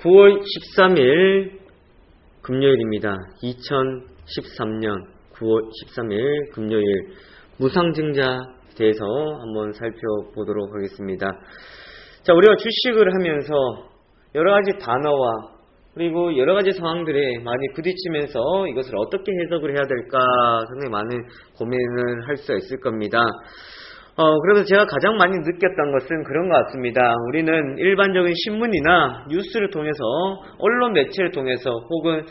9월 13일 금요일입니다. 2013년 9월 13일 금요일 무상증자에 대해서 한번 살펴보도록 하겠습니다. 자, 우리가 주식을 하면서 여러가지 단어와 그리고 여러가지 상황들에 많이 부딪히면서 이것을 어떻게 해석을 해야 될까 상당히 많은 고민을 할 수가 있을 겁니다. 그래서 제가 가장 많이 느꼈던 것은 그런 것 같습니다. 우리는 일반적인 신문이나 뉴스를 통해서, 언론 매체를 통해서, 혹은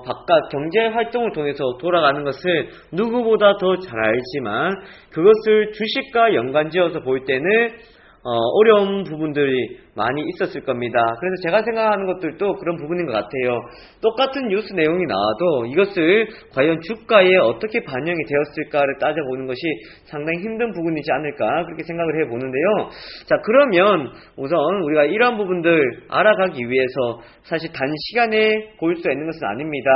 바깥 경제 활동을 통해서 돌아가는 것을 누구보다 더 잘 알지만, 그것을 주식과 연관지어서 볼 때는 어려운 부분들이 많이 있었을 겁니다. 그래서 제가 생각하는 것들도 그런 부분인 것 같아요. 똑같은 뉴스 내용이 나와도 이것을 과연 주가에 어떻게 반영이 되었을까를 따져보는 것이 상당히 힘든 부분이지 않을까 그렇게 생각을 해보는데요. 자, 그러면 우선 우리가 이러한 부분들 알아가기 위해서 사실 단시간에 볼 수 있는 것은 아닙니다.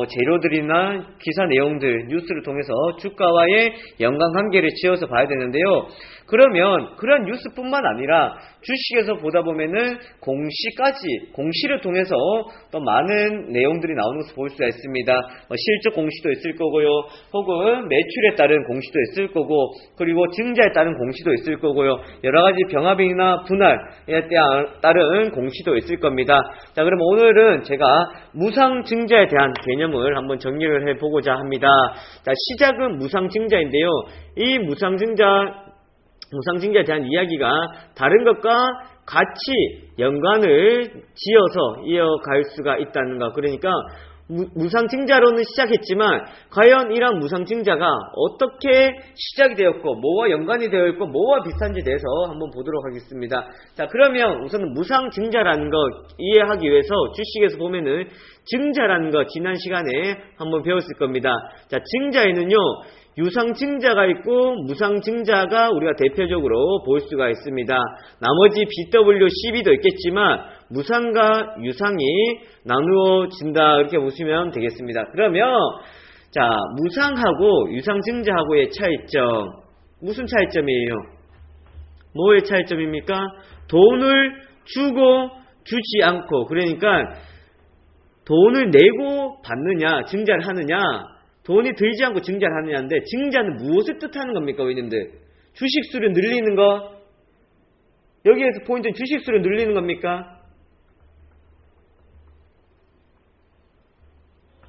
재료들이나 기사 내용들, 뉴스를 통해서 주가와의 연관관계를 지어서 봐야 되는데요. 그러면 그런 뉴스뿐만 아니라 주식에서 보다 보면은 공시를 통해서 또 많은 내용들이 나오는 것을 볼 수가 있습니다. 실적 공시도 있을 거고요. 혹은 매출에 따른 공시도 있을 거고, 그리고 증자에 따른 공시도 있을 거고요. 여러가지 병합이나 분할에 따른 공시도 있을 겁니다. 자, 그럼 오늘은 제가 무상증자에 대한 개념을 한번 정리를 해보고자 합니다. 자, 시작은 무상증자인데요. 이 무상증자에 대한 이야기가 다른 것과 같이 연관을 지어서 이어갈 수가 있다는 것. 그러니까 무상증자로는 시작했지만 과연 이러한 무상증자가 어떻게 시작이 되었고 뭐와 연관이 되어 있고 뭐와 비슷한지에 대해서 한번 보도록 하겠습니다. 자, 그러면 우선은 무상증자라는 것 이해하기 위해서 주식에서 보면은 증자라는 것 지난 시간에 한번 배웠을 겁니다. 자, 증자에는요 유상증자가 있고 무상증자가 우리가 대표적으로 볼 수가 있습니다. 나머지 BWCB도 있겠지만 무상과 유상이 나누어진다 이렇게 보시면 되겠습니다. 그러면 자, 무상하고 유상증자하고의 차이점, 무슨 차이점이에요? 뭐의 차이점입니까? 돈을 주고 주지 않고, 그러니까 돈을 내고 받느냐 증자를 하느냐, 돈이 들지 않고 증자를 하느냐인데, 증자는 무엇을 뜻하는 겁니까? 왜냐면 주식수를 늘리는 거, 여기에서 포인트는 주식수를 늘리는 겁니까?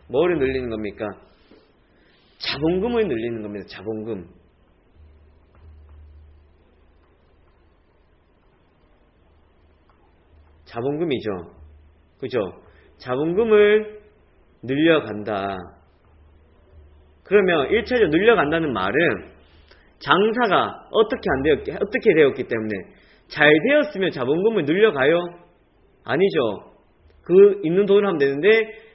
뭐를 늘리는 겁니까? 자본금을 늘리는 겁니다. 자본금. 자본금이죠. 그죠? 자본금을 늘려간다. 그러면 1차적으로 늘려간다는 말은 장사가 어떻게 되었기 때문에 잘 되었으면 자본금을 늘려가요? 아니죠. 그 있는 돈을 하면 되는데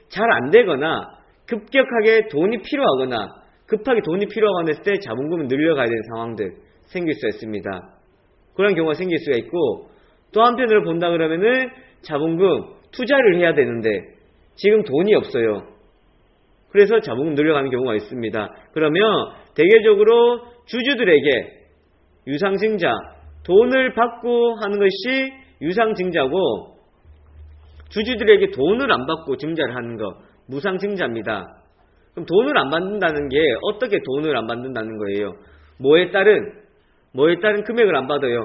잘 안 되거나 급격하게 돈이 필요하거나 급하게 돈이 필요하거나 했을 때 자본금을 늘려가야 되는 상황들 생길 수 있습니다. 그런 경우가 생길 수가 있고, 또 한편으로 본다 그러면은 자본금 투자를 해야 되는데 지금 돈이 없어요. 그래서 자본금 늘려가는 경우가 있습니다. 그러면 대개적으로 주주들에게 유상증자, 돈을 받고 하는 것이 유상증자고, 주주들에게 돈을 안 받고 증자를 하는 것, 무상증자입니다. 그럼 돈을 안 받는다는 게 어떻게 돈을 안 받는다는 거예요? 뭐에 따른 금액을 안 받아요?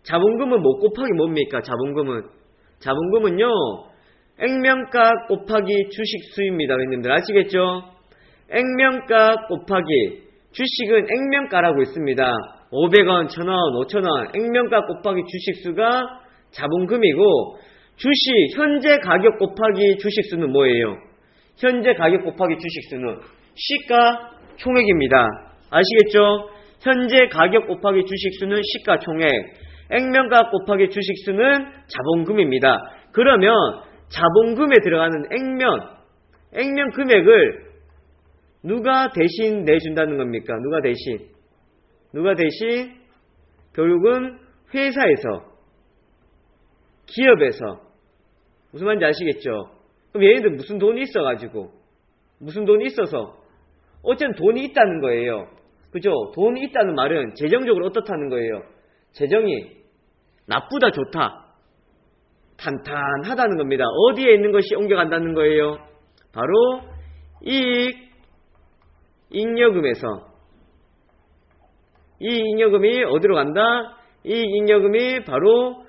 자본금은 뭐 곱하기 뭡니까? 자본금은요 액면가 곱하기 주식 수입니다. 여러분들 아시겠죠? 액면가 곱하기 주식은 액면가라고 있습니다. 500원, 1000원, 5000원 액면가 곱하기 주식수가 자본금이고, 주식 현재 가격 곱하기 주식수는 뭐예요? 현재 가격 곱하기 주식수는 시가총액입니다. 아시겠죠? 현재 가격 곱하기 주식수는 시가총액, 액면가 곱하기 주식수는 자본금입니다. 그러면 자본금에 들어가는 액면 금액을 누가 대신 내준다는 겁니까? 누가 대신? 결국은 회사에서, 기업에서. 무슨 말인지 아시겠죠? 그럼 얘네들 무슨 돈이 있어서 어쨌든 돈이 있다는 거예요. 그죠? 돈이 있다는 말은 재정적으로 어떻다는 거예요? 재정이 나쁘다 좋다. 탄탄하다는 겁니다. 어디에 있는 것이 옮겨간다는 거예요? 바로 잉여금에서. 이 잉여금이 어디로 간다? 이 잉여금이 바로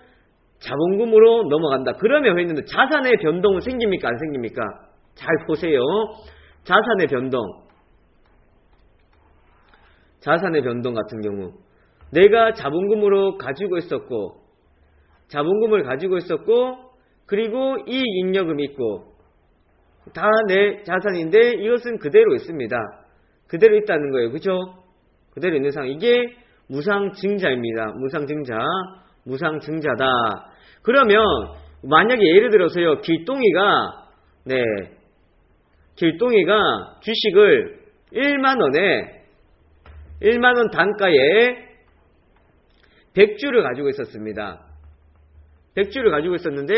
자본금으로 넘어간다. 그러면 회원님들 자산의 변동은 생깁니까? 안 생깁니까? 잘 보세요. 자산의 변동. 자산의 변동 같은 경우 내가 자본금을 가지고 있었고 그리고 이익잉여금이 있고 다 내 자산인데 이것은 그대로 있습니다. 그대로 있다는 거예요. 그죠? 그대로 있는 상황. 이게 무상증자입니다. 무상증자다. 그러면 만약에 예를 들어서요. 길동이가 주식을 1만원 단가에 100주를 가지고 있었습니다. 100주를 가지고 있었는데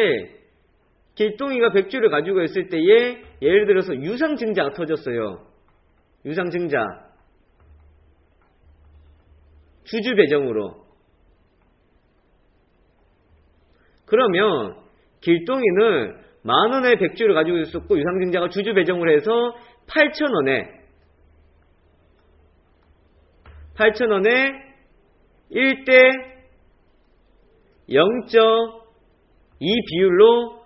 길동이가 100주를 가지고 있을 때에 예를 들어서 유상증자가 터졌어요. 유상증자. 주주배정으로. 그러면 길동이는 만원에 100주를 가지고 있었고 유상증자가 주주배정을 해서 8,000원에 1대 0.2 비율로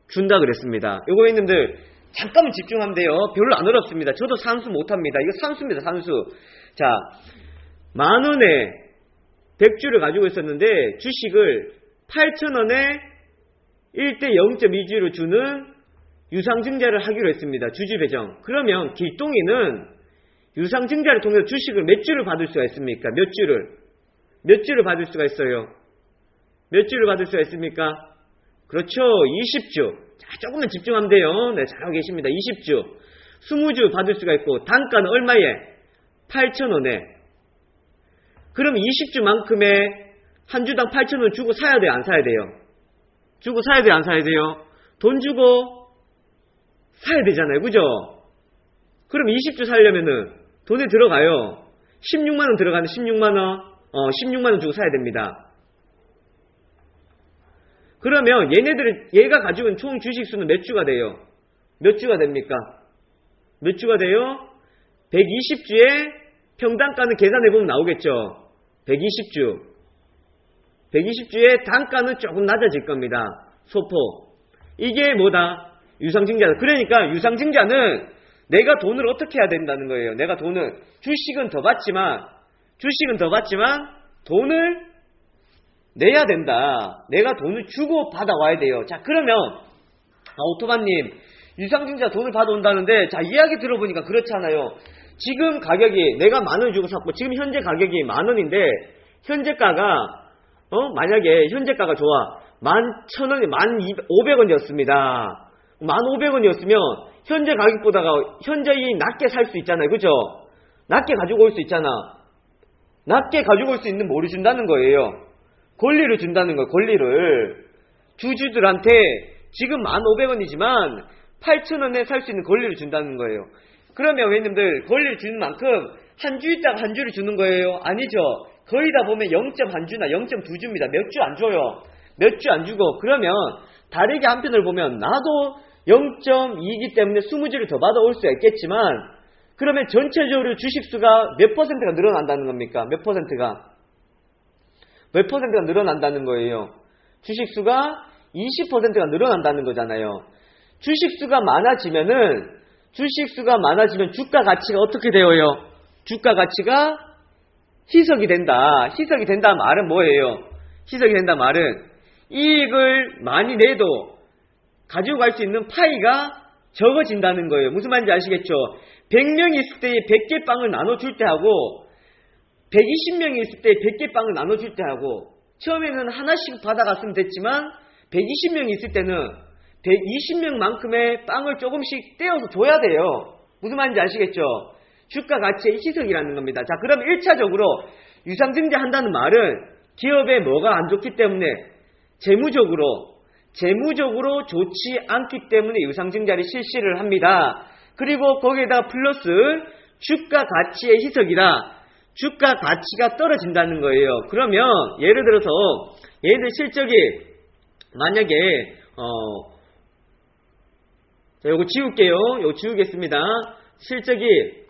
준다 그랬습니다. 요거 있는들 잠깐만 집중하면 돼요. 별로 안 어렵습니다. 저도 산수 못합니다. 이거 산수입니다. 산수. 자, 만원에 100주를 가지고 있었는데 주식을 8,000원에 1대 0.2주로 주는 유상증자를 하기로 했습니다. 주주배정. 그러면 길동이는 유상증자를 통해서 주식을 몇 주를 받을 수가 있습니까? 몇 주를 받을 수가 있어요? 몇 주를 받을 수가 있습니까? 그렇죠. 20주. 자, 조금만 집중하면 돼요. 네, 잘하고 계십니다. 20주. 20주 받을 수가 있고 단가는 얼마에? 8,000원에. 그럼 20주만큼의 한 주당 8,000원 주고 사야 돼요? 안 사야 돼요? 주고 사야 돼요? 안 사야 돼요? 돈 주고 사야 되잖아요. 그죠? 그럼 20주 살려면은 돈에 들어가요. 16만원 들어가는 16만원. 16만원 주고 사야 됩니다. 그러면 얘가 가지고 있는 총 주식수는 몇 주가 돼요? 몇 주가 됩니까? 몇 주가 돼요? 120주에 평단가는 계산해보면 나오겠죠. 120주에 단가는 조금 낮아질 겁니다. 소폭. 이게 뭐다? 유상증자다. 그러니까 유상증자는 내가 돈을 어떻게 해야 된다는 거예요. 내가 돈을 주식은 더 받지만 돈을 내야 된다. 내가 돈을 주고 받아와야 돼요. 자, 그러면 오토바님 유상증자 돈을 받아온다는데 자, 이야기 들어보니까 그렇잖아요. 지금 가격이 내가 10,000원 주고 샀고 지금 현재 가격이 10,000원인데 현재가가 만약에 현재가가 좋아 11,000원이 1,500원이었습니다. 1,500원이었으면 현재 가격보다가 현저히 낮게 살 수 있잖아요. 그죠? 낮게 가지고 올 수 있잖아. 낮게 가지고 올 수 있는 뭐를 준다는 거예요? 권리를 준다는 거예요. 권리를. 주주들한테 지금 1,500원이지만 8,000원에 살 수 있는 권리를 준다는 거예요. 그러면 회원님들 권리를 주는 만큼 한 주 있다가 한 주를 주는 거예요? 아니죠. 거의 다 보면 0.1주나 0.2주입니다. 몇 주 안 줘요. 몇 주 안 주고. 그러면 다르게 한편을 보면 나도 0.2이기 때문에 20주를 더 받아올 수가 있겠지만 그러면 전체적으로 주식수가 몇 퍼센트가 늘어난다는 겁니까? 몇 퍼센트가 늘어난다는 거예요. 주식수가 20%가 늘어난다는 거잖아요. 주식수가 많아지면 주가 가치가 어떻게 되어요? 주가 가치가 희석이 된다. 희석이 된다 말은 뭐예요? 희석이 된다 말은 이익을 많이 내도 가지고 갈 수 있는 파이가 적어진다는 거예요. 무슨 말인지 아시겠죠? 100명이 있을 때 100개 빵을 나눠줄 때 하고 120명이 있을 때 100개 빵을 나눠줄 때 하고 처음에는 하나씩 받아갔으면 됐지만 120명이 있을 때는 120명만큼의 빵을 조금씩 떼어서 줘야 돼요. 무슨 말인지 아시겠죠? 주가 가치의 희석이라는 겁니다. 자, 그럼 1차적으로 유상증자 한다는 말은 기업에 뭐가 안 좋기 때문에 재무적으로 좋지 않기 때문에 유상증자를 실시를 합니다. 그리고 거기에다가 플러스 주가 가치의 희석이라 주가 가치가 떨어진다는 거예요. 그러면 예를 들어서 얘들 실적이 만약에 자, 요거 지울게요. 요거 지우겠습니다. 실적이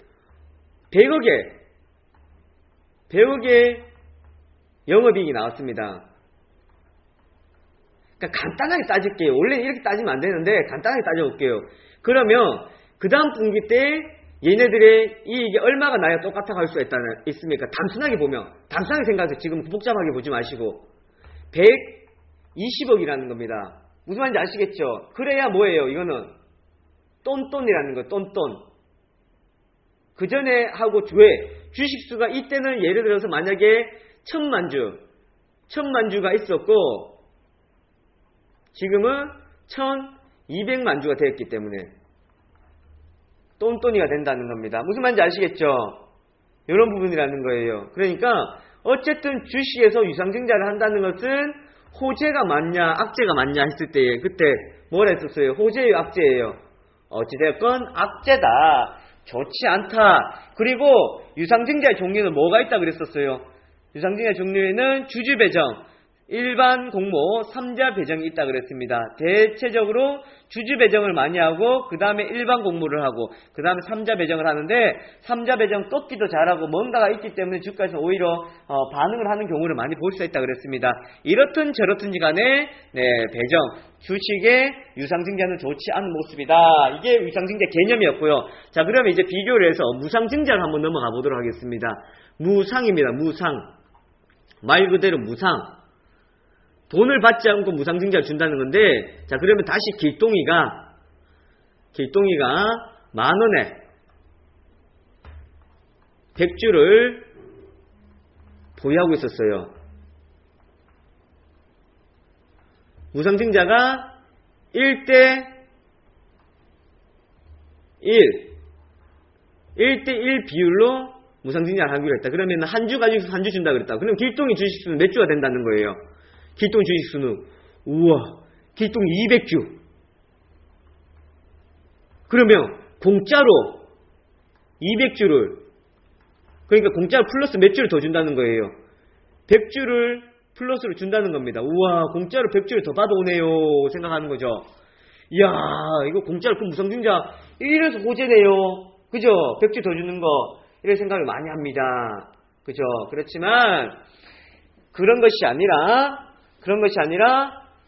100억의 영업이익이 나왔습니다. 그러니까 간단하게 따질게요. 원래 이렇게 따지면 안 되는데 간단하게 따져볼게요. 그러면 그 다음 분기 때 얘네들의 이익이 얼마가 나야 똑같아 갈 수가 있습니까? 단순하게 보면, 단순하게 생각해서 지금 복잡하게 보지 마시고 120억이라는 겁니다. 무슨 말인지 아시겠죠? 그래야 뭐예요? 이거는 똔똔이라는 거예요. 똔똔. 그 전에 하고 주식수가 이때는 예를 들어서 만약에 1000만 주가 있었고 지금은 1200만 주가 되었기 때문에 똔똔이가 된다는 겁니다. 무슨 말인지 아시겠죠? 이런 부분이라는 거예요. 그러니까 어쨌든 주식에서 유상증자를 한다는 것은 호재가 맞냐 악재가 맞냐 했을 때 그때 뭐라 했었어요? 호재예요 악재예요? 어찌되었건 악재다. 좋지 않다. 그리고 유상증자의 종류는 뭐가 있다 그랬었어요? 유상증자 종류에는 주주배정, 일반 공모, 3자 배정이 있다 그랬습니다. 대체적으로 주주 배정을 많이 하고 그 다음에 일반 공모를 하고 그 다음에 3자 배정을 하는데 3자 배정 꺾기도 잘하고 뭔가가 있기 때문에 주가에서 오히려 반응을 하는 경우를 많이 볼 수 있다 그랬습니다. 이렇든 저렇든지 간에 배정, 주식의 유상증자는 좋지 않은 모습이다. 이게 유상증자 개념이었고요. 자, 그러면 이제 비교를 해서 무상증자를 한번 넘어가 보도록 하겠습니다. 무상입니다. 무상. 말 그대로 무상. 돈을 받지 않고 무상증자를 준다는 건데, 자, 그러면 다시 길동이가 10,000원에 100주를 보유하고 있었어요. 무상증자가 1대1 비율로 무상증자를 하기로 했다. 그러면 한 주 가지고 한 주 준다 그랬다. 그럼 길동이 주식수는 몇 주가 된다는 거예요? 길동 주식수는 길동 200주. 그러면 공짜로 200주를 그러니까 공짜로 플러스 몇 주를 더 준다는 거예요. 100주를 플러스로 준다는 겁니다. 공짜로 100주를 더 받아오네요 생각하는 거죠. 이야, 이거 공짜로 그 무상증자 이래서 호재네요. 그죠? 100주 더 주는 거 이런 생각을 많이 합니다. 그죠? 그렇지만 그런 것이 아니라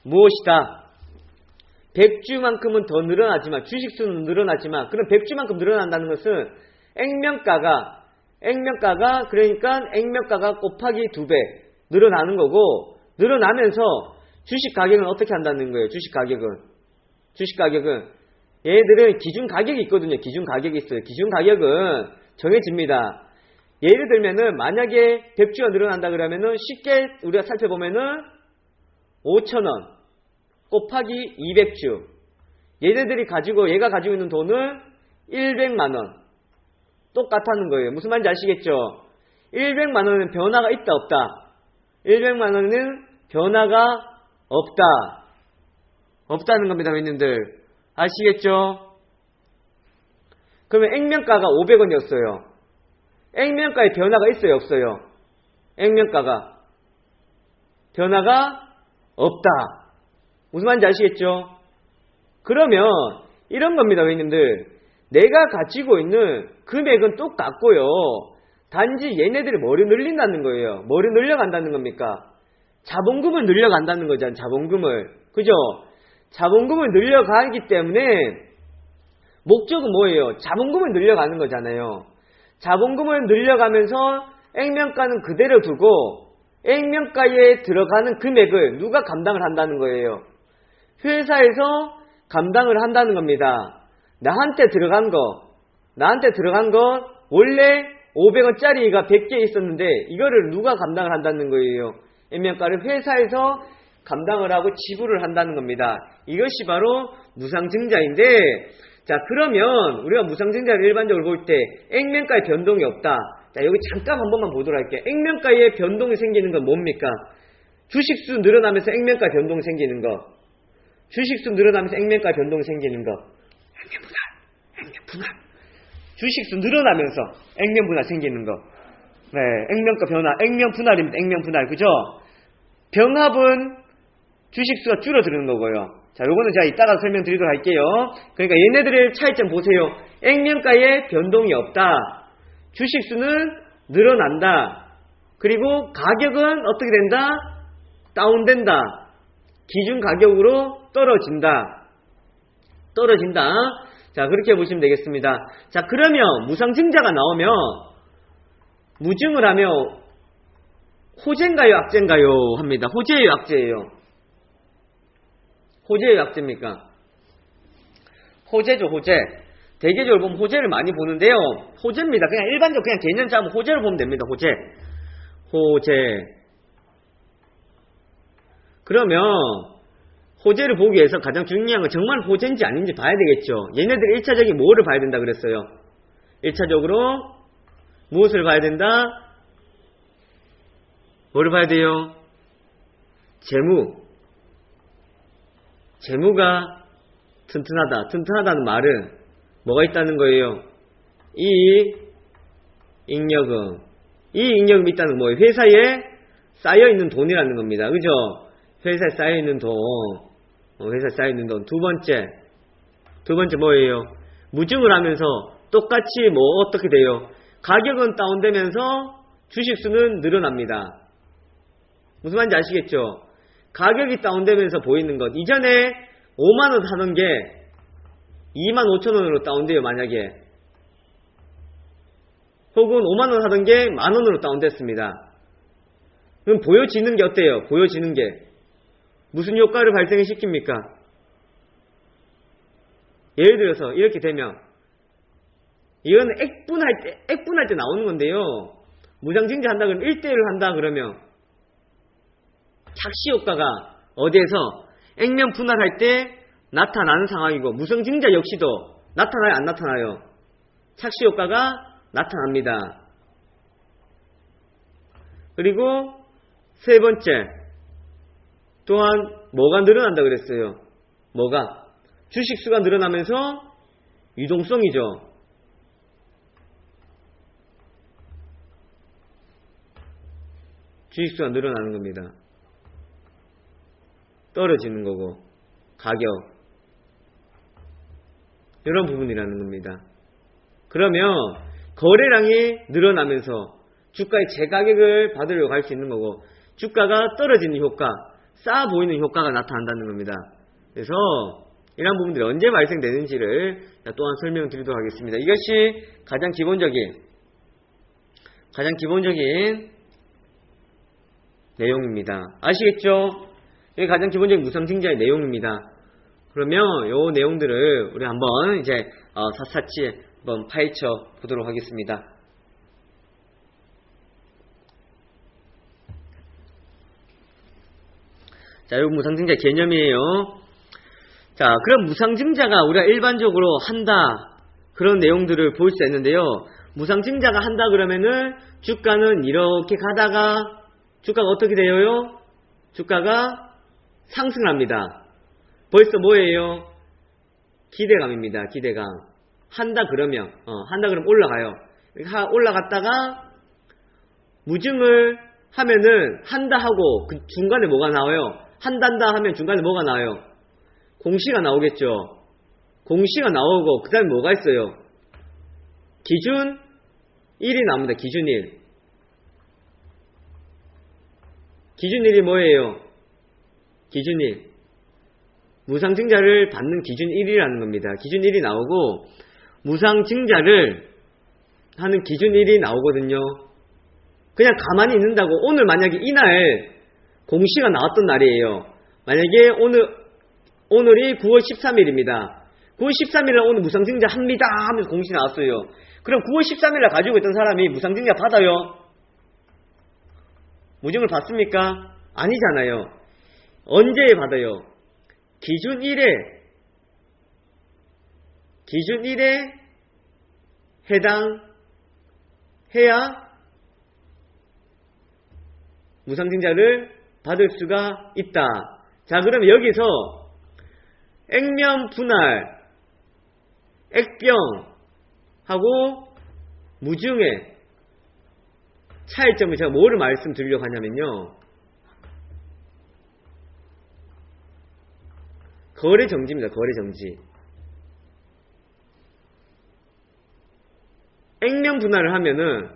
무엇이다? 100주만큼은 더 늘어나지만 주식수는 늘어나지만 그럼 100주만큼 늘어난다는 것은 액면가가 그러니까 액면가가 곱하기 2배 늘어나는 거고 늘어나면서 주식 가격은 어떻게 한다는 거예요? 주식 가격은 얘들은 기준 가격이 있거든요. 기준 가격이 있어요. 기준 가격은 정해집니다. 예를 들면은 만약에 100주가 늘어난다 그러면은 쉽게 우리가 살펴보면은 5,000원 곱하기 200주. 얘가 가지고 있는 돈은 100만 원. 똑같다는 거예요. 무슨 말인지 아시겠죠? 100만 원은 변화가 있다 없다. 100만 원은 변화가 없다. 없다는 겁니다, 회원님들. 아시겠죠? 그러면 액면가가 500원이었어요. 액면가에 변화가 있어요, 없어요? 액면가가 변화가 없다. 무슨 말인지 아시겠죠? 그러면 이런 겁니다, 회원님들. 내가 가지고 있는 금액은 똑같고요. 단지 얘네들이 뭐를 늘린다는 거예요. 뭐를 늘려간다는 겁니까? 자본금을 늘려간다는 거잖아요. 자본금을. 그죠? 자본금을 늘려가기 때문에 목적은 뭐예요? 자본금을 늘려가는 거잖아요. 자본금을 늘려가면서 액면가는 그대로 두고 액면가에 들어가는 금액을 누가 감당을 한다는 거예요? 회사에서 감당을 한다는 겁니다. 나한테 들어간 거 원래 500원짜리가 100개 있었는데 이거를 누가 감당을 한다는 거예요? 액면가를 회사에서 감당을 하고 지불을 한다는 겁니다. 이것이 바로 무상증자인데, 자, 그러면 우리가 무상증자를 일반적으로 볼 때 액면가에 변동이 없다. 자, 여기 잠깐 한 번만 보도록 할게요. 액면가에 변동이 생기는 건 뭡니까? 주식수 늘어나면서 액면가 변동이 생기는 거. 주식수 늘어나면서 액면가 변동이 생기는 거. 액면분할. 주식수 늘어나면서 액면분할 생기는 거. 액면가 변화. 액면분할입니다. 액면분할. 그죠? 병합은 주식수가 줄어드는 거고요. 자, 요거는 제가 이따가 설명드리도록 할게요. 그러니까 얘네들의 차이점 보세요. 액면가에 변동이 없다. 주식수는 늘어난다. 그리고 가격은 어떻게 된다? 다운된다. 기준 가격으로 떨어진다. 자, 그렇게 보시면 되겠습니다. 자, 그러면 무상증자가 나오면 무증을 하면 호재인가요, 악재인가요? 합니다. 호재예요, 악재예요? 호재예요, 악재입니까? 호재죠, 호재. 대개적으로 보면 호재를 많이 보는데요. 호재입니다. 그냥 일반적으로 그냥 개념 잡으면 호재를 보면 됩니다. 호재. 그러면 호재를 보기 위해서 가장 중요한 건 정말 호재인지 아닌지 봐야 되겠죠. 얘네들이 1차적인 뭐를 봐야 된다 그랬어요? 1차적으로 무엇을 봐야 된다? 뭐를 봐야 돼요? 재무가 튼튼하다. 튼튼하다는 말은 뭐가 있다는 거예요? 잉여금. 이 잉여금이 있다는 건 뭐예요? 회사에 쌓여있는 돈이라는 겁니다. 그죠? 회사에 쌓여있는 돈. 회사에 쌓여있는 돈. 두 번째 뭐예요? 무증을 하면서 똑같이 어떻게 돼요? 가격은 다운되면서 주식수는 늘어납니다. 무슨 말인지 아시겠죠? 가격이 다운되면서 보이는 것. 이전에 5만원 하던 게 25,000원으로 다운돼요, 만약에. 혹은 5만원 하던 게 만원으로 다운됐습니다. 그럼 보여지는 게 어때요? 보여지는 게. 무슨 효과를 발생시킵니까? 예를 들어서 이렇게 되면 이건 액분할 때 나오는 건데요. 무상증자 한다 그러면 1대1을 한다 그러면 착시 효과가 어디에서 액면 분할할 때 나타나는 상황이고 무상증자 역시도 나타나요, 안 나타나요? 착시 효과가 나타납니다. 그리고 세 번째 또한 뭐가 늘어난다 그랬어요? 뭐가? 주식수가 늘어나면서 유동성이죠. 주식수가 늘어나는 겁니다. 떨어지는 거고 가격 이런 부분이라는 겁니다. 그러면 거래량이 늘어나면서 주가의 재가격을 받으려고 할 수 있는 거고 주가가 떨어지는 효과, 싸 보이는 효과가 나타난다는 겁니다. 그래서 이런 부분들이 언제 발생되는지를 또한 설명드리도록 하겠습니다. 이것이 가장 기본적인 내용입니다. 아시겠죠? 이게 가장 기본적인 무상증자의 내용입니다. 그러면 이 내용들을 우리 한번 이제 샅샅이 한번 파헤쳐 보도록 하겠습니다. 자, 이거 무상증자 개념이에요. 자, 그럼 무상증자가 우리가 일반적으로 한다 그런 내용들을 볼 수 있는데요. 무상증자가 한다 그러면은 주가는 이렇게 가다가 주가가 어떻게 돼요? 주가가 상승합니다. 벌써 뭐예요? 기대감입니다. 기대감. 한다 그러면 올라가요. 올라갔다가 무증을 하면은 한다 하고 그 중간에 뭐가 나와요? 한단다 하면 중간에 뭐가 나와요? 공시가 나오겠죠. 공시가 나오고 그 다음에 뭐가 있어요? 기준 1이 나옵니다. 기준 1. 기준 1이 뭐예요? 기준 1. 무상증자를 받는 기준 1이라는 겁니다. 기준 1이 나오고 무상증자를 하는 기준 1이 나오거든요. 그냥 가만히 있는다고 오늘 만약에 이날 공시가 나왔던 날이에요. 만약에 오늘이 9월 13일입니다. 9월 13일날 오늘 무상증자 합니다 하면서 공시 나왔어요. 그럼 9월 13일날 가지고 있던 사람이 무상증자 받아요? 무증을 받습니까? 아니잖아요. 언제 받아요? 기준 1에 해당해야 무상증자를 받을 수가 있다. 자, 그러면 여기서 액면 분할, 액병하고 무증의 차이점을 제가 뭐를 말씀드리려고 하냐면요. 거래 정지입니다. 거래 정지. 액면 분할을 하면은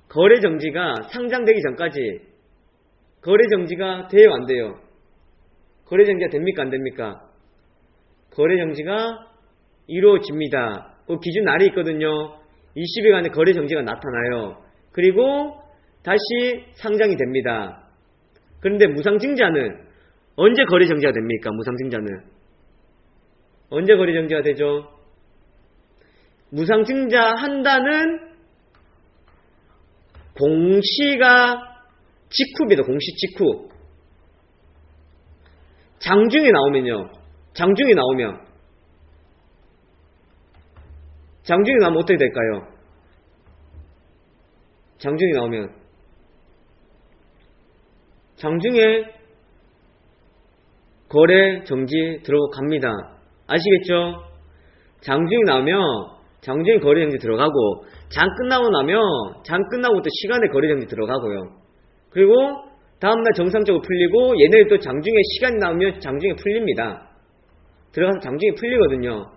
거래 정지가 상장되기 전까지 거래 정지가 돼요, 안 돼요? 거래 정지가 됩니까, 안 됩니까? 거래 정지가 이루어집니다. 그 기준 날이 있거든요. 20일간의 거래 정지가 나타나요. 그리고 다시 상장이 됩니다. 그런데 무상증자는 언제 거래 정지가 됩니까? 무상증자는 언제 거래 정지가 되죠? 무상증자 한다는 공시가 직후입니다. 공시 직후. 장중에 나오면요. 장중에 나오면 어떻게 될까요? 장중에 나오면 장중에 거래 정지 들어갑니다. 아시겠죠? 장중에 나오면 장중에 거래 정지 들어가고 장 끝나고 나면 장 끝나고부터 시간에 거래 정지 들어가고요. 그리고 다음날 정상적으로 풀리고 얘네들 또 장중에 시간이 나오면 장중에 풀립니다. 들어가서 장중에 풀리거든요.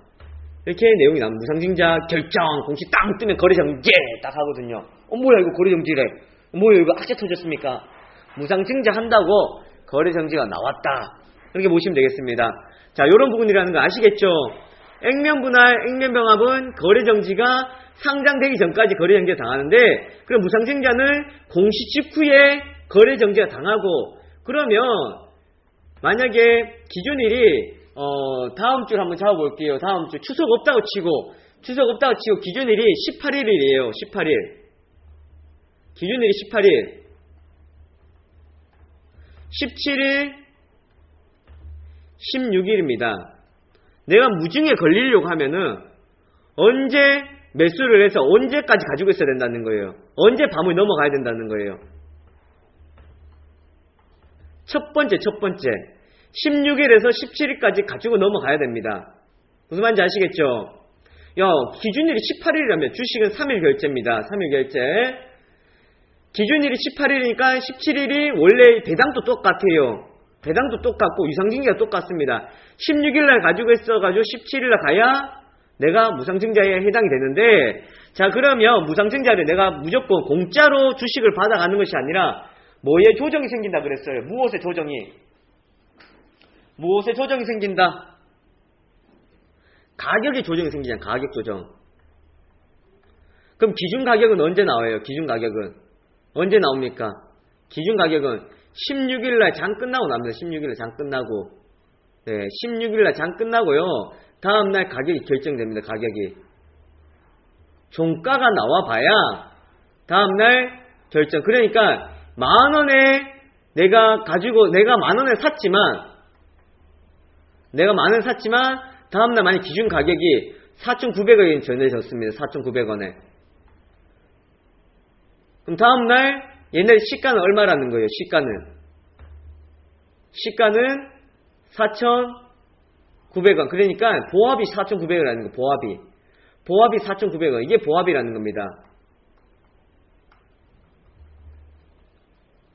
이렇게 내용이 나옵니다. 무상증자 결정 공시 땅 뜨면 거래 정지 딱 하거든요. 뭐야 이거 거래 정지래. 뭐야 이거 악재 터졌습니까? 무상증자 한다고 거래 정지가 나왔다. 이렇게 보시면 되겠습니다. 자, 이런 부분이라는 거 아시겠죠? 액면분할, 액면병합은 거래 정지가 상장되기 전까지 거래 정지가 당하는데, 그럼 무상증자는 공시 직후에 거래 정지가 당하고, 그러면 만약에 기준일이 다음 주를 한번 잡아볼게요. 다음 주 추석 없다고 치고 기준일이 18일이에요. 18일. 기준일이 18일. 17일, 16일입니다. 내가 무증에 걸리려고 하면은 언제 매수를 해서 언제까지 가지고 있어야 된다는 거예요. 언제 밤을 넘어가야 된다는 거예요. 첫 번째 16일에서 17일까지 가지고 넘어가야 됩니다. 무슨 말인지 아시겠죠? 기준일이 18일이라면 주식은 3일 결제입니다. 3일 결제. 기준일이 18일이니까 17일이 원래 배당도 똑같아요. 배당도 똑같고 유상증자가 똑같습니다. 16일날 가지고 있어가지고 17일날 가야 내가 무상증자에 해당이 되는데, 자, 그러면 무상증자를 내가 무조건 공짜로 주식을 받아가는 것이 아니라 뭐에 조정이 생긴다 그랬어요? 무엇에 조정이 생긴다? 가격에 조정이 생기잖아요. 가격 조정. 그럼 기준 가격은 언제 나와요? 기준 가격은 언제 나옵니까? 기준 가격은 16일날 장 끝나고 납니다. 16일날 장 끝나고. 네, 16일날 장 끝나고요. 다음날 가격이 결정됩니다. 가격이. 종가가 나와봐야 다음날 결정. 그러니까 만원에 내가 만원에 샀지만 다음날 만약 기준 가격이 4,900원이 전해졌습니다. 4,900원에. 그럼 다음날 옛날에 시가는 얼마라는 거예요? 시가는 4,900원. 그러니까 보합이 4,900원이라는 거. 보합이 4,900원. 이게 보합이라는 겁니다.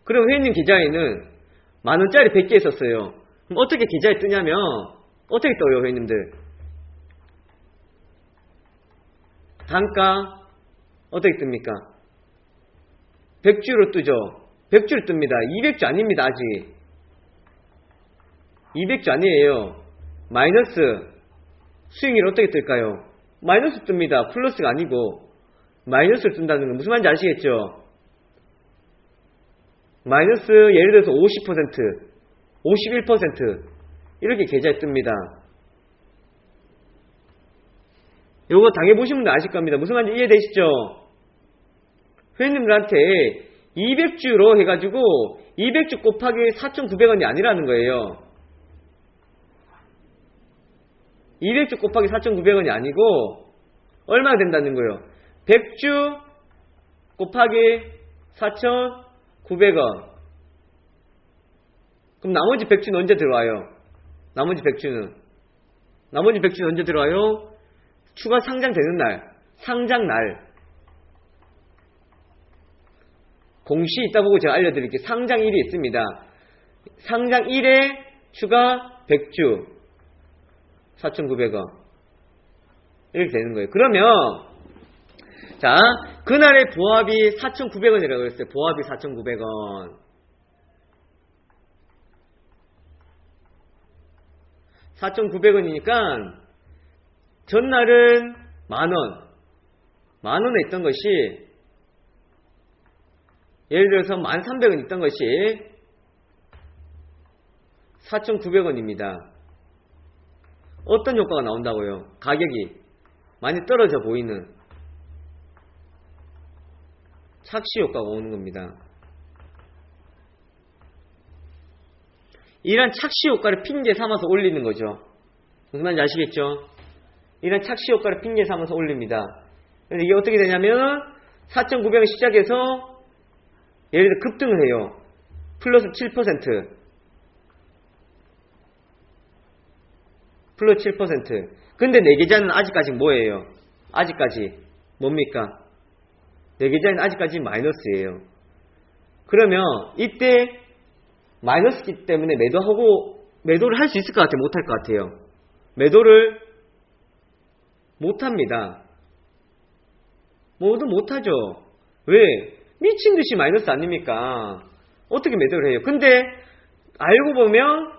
그럼 회원님 계좌에는 만원짜리 100개 있었어요. 그럼 어떻게 계좌에 뜨냐면 어떻게 떠요, 회원님들? 단가 어떻게 뜹니까? 100주로 뜨죠. 100주로 뜹니다. 200주 아닙니다. 아직 200주 아니에요. 마이너스. 수익률 어떻게 뜰까요? 마이너스 뜹니다. 플러스가 아니고 마이너스를 뜬다는 건 무슨 말인지 아시겠죠? 마이너스 예를 들어서 50%, 51% 이렇게 계좌에 뜹니다. 요거 당해보신 분들 아실 겁니다. 무슨 말인지 이해되시죠? 회원님들한테 200주로 해가지고 200주 곱하기 4,900원이 아니라는 거예요. 200주 곱하기 4,900원이 아니고 얼마나 된다는 거예요? 100주 곱하기 4,900원. 그럼 나머지 100주는 언제 들어와요? 나머지 100주는 언제 들어와요? 추가 상장되는 날, 상장날. 공시 있다 보고 제가 알려드릴게요. 상장일이 있습니다. 상장일에 추가 100주 4,900원 이렇게 되는 거예요. 그러면 자, 그날의 보합이 4,900원이라고 그랬어요. 보합이 4,900원. 4,900원이니까 전날은 만원에 있던 것이 예를 들어서 1,300원 있던 것이 4,900원입니다. 어떤 효과가 나온다고요? 가격이 많이 떨어져 보이는 착시 효과가 오는 겁니다. 이런 착시 효과를 핑계 삼아서 올리는 거죠. 무슨 말인지 아시겠죠? 이런 착시 효과를 핑계 삼아서 올립니다. 그런데 이게 어떻게 되냐면 4,900원 시작해서 예를 들어 급등을 해요. 플러스 7%. 플러스 7%. 근데 내 계좌는 아직까지 뭐예요? 아직까지 뭡니까? 내 계좌는 아직까지 마이너스예요. 그러면 이때 마이너스기 때문에 매도를 할 수 있을 것 같아요? 못할 것 같아요? 매도를 못합니다. 모두 못하죠. 왜? 미친듯이 마이너스 아닙니까? 어떻게 매도를 해요? 근데 알고 보면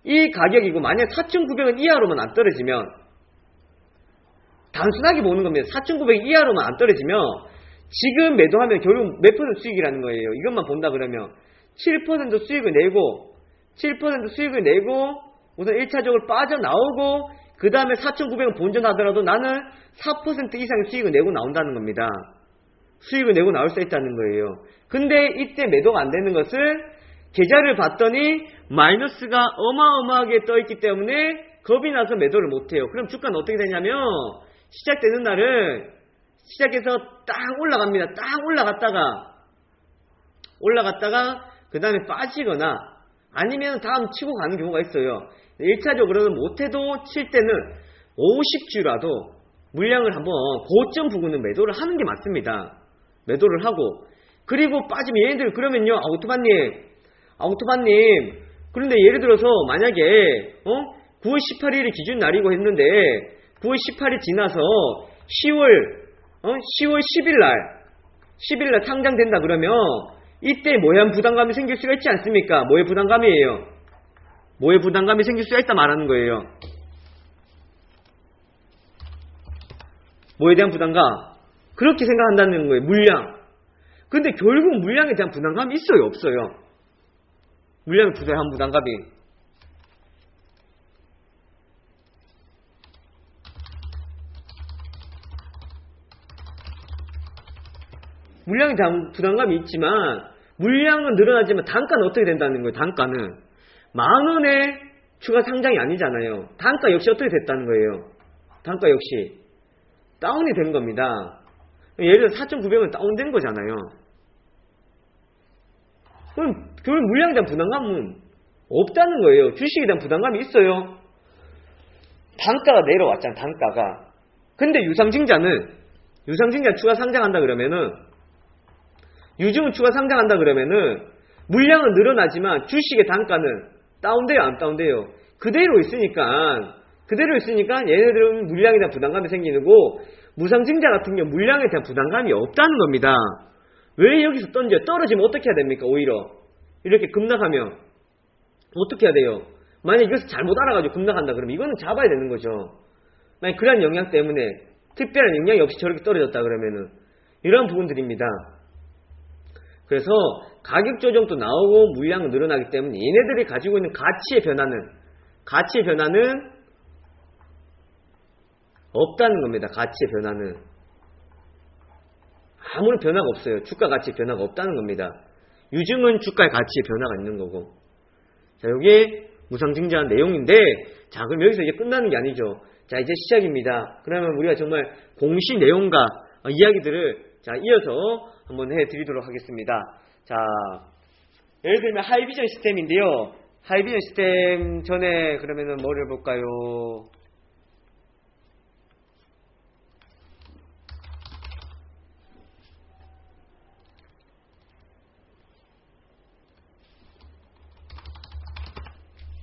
이 가격이고 만약 4,900원 이하로만 안 떨어지면 단순하게 보는 겁니다. 4,900원 이하로만 안 떨어지면 지금 매도하면 결국 몇 퍼센트 수익이라는 거예요. 이것만 본다 그러면 7% 수익을 내고 7% 수익을 내고 우선 1차적으로 빠져나오고 그 다음에 4,900원 본전하더라도 나는 4% 이상의 수익을 내고 나온다는 겁니다. 수익을 내고 나올 수 있다는 거예요. 근데 이때 매도가 안 되는 것은 계좌를 봤더니 마이너스가 어마어마하게 떠있기 때문에 겁이 나서 매도를 못해요. 그럼 주가는 어떻게 되냐면 시작되는 날은 시작해서 딱 올라갑니다. 딱 올라갔다가 그 다음에 빠지거나 아니면 다음 치고 가는 경우가 있어요. 1차적으로는 못해도 칠 때는 50주라도 물량을 한번 고점 부근은 매도를 하는 게 맞습니다. 매도를 하고 그리고 빠지면 얘네들 그러면요 아우토바님 그런데 예를 들어서 만약에 9월 18일이 기준 날이고 했는데 9월 18일 지나서 10월 10일날 상장된다 그러면 이때 모양 부담감이 생길 수가 있지 않습니까? 뭐의 부담감이에요? 뭐의 부담감이 생길 수가 있다 말하는 거예요. 뭐에 대한 부담감? 그렇게 생각한다는 거예요. 물량. 근데 결국 물량에 대한 부담감이 있어요? 없어요? 물량에 대한 부담감이. 물량에 대한 부담감이 있지만 물량은 늘어나지만 단가는 어떻게 된다는 거예요? 단가는 10,000원의 추가 상장이 아니잖아요. 단가 역시 어떻게 됐다는 거예요? 단가 역시 다운이 된 겁니다. 예를 들어 4,900원 다운된 거잖아요. 그럼 결국 물량에 대한 부담감은 없다는 거예요. 주식에 대한 부담감이 있어요. 단가가 내려왔잖아요. 단가가. 근데 유상증자는 추가 상장한다 그러면은 유증은 추가 상장한다 그러면은 물량은 늘어나지만 주식의 단가는 다운돼요? 안 다운돼요? 그대로 있으니까 얘네들은 물량에 대한 부담감이 생기는 거 무상증자 같은 경우 물량에 대한 부담감이 없다는 겁니다. 왜 여기서 떨어지면 어떻게 해야 됩니까? 오히려 이렇게 급락하면 어떻게 해야 돼요? 만약 이것을 잘못 알아가지고 급락한다 그러면 이거는 잡아야 되는 거죠. 만약 그런 영향 때문에 특별한 영향이 없이 저렇게 떨어졌다 그러면은 이러한 부분들입니다. 그래서 가격 조정도 나오고 물량은 늘어나기 때문에 얘네들이 가지고 있는 가치의 변화는 없다는 겁니다. 가치의 변화는 아무런 변화가 없어요. 주가 가치의 변화가 없다는 겁니다. 유증은 주가의 가치의 변화가 있는 거고. 자, 이게 무상증자한 내용인데, 자, 그럼 여기서 이제 끝나는 게 아니죠. 자, 이제 시작입니다. 그러면 우리가 정말 공시 내용과 이야기들을 자, 이어서 한번 해드리도록 하겠습니다. 자, 예를 들면 하이비전 시스템인데요. 하이비전 시스템 전에 그러면은 뭐를 볼까요?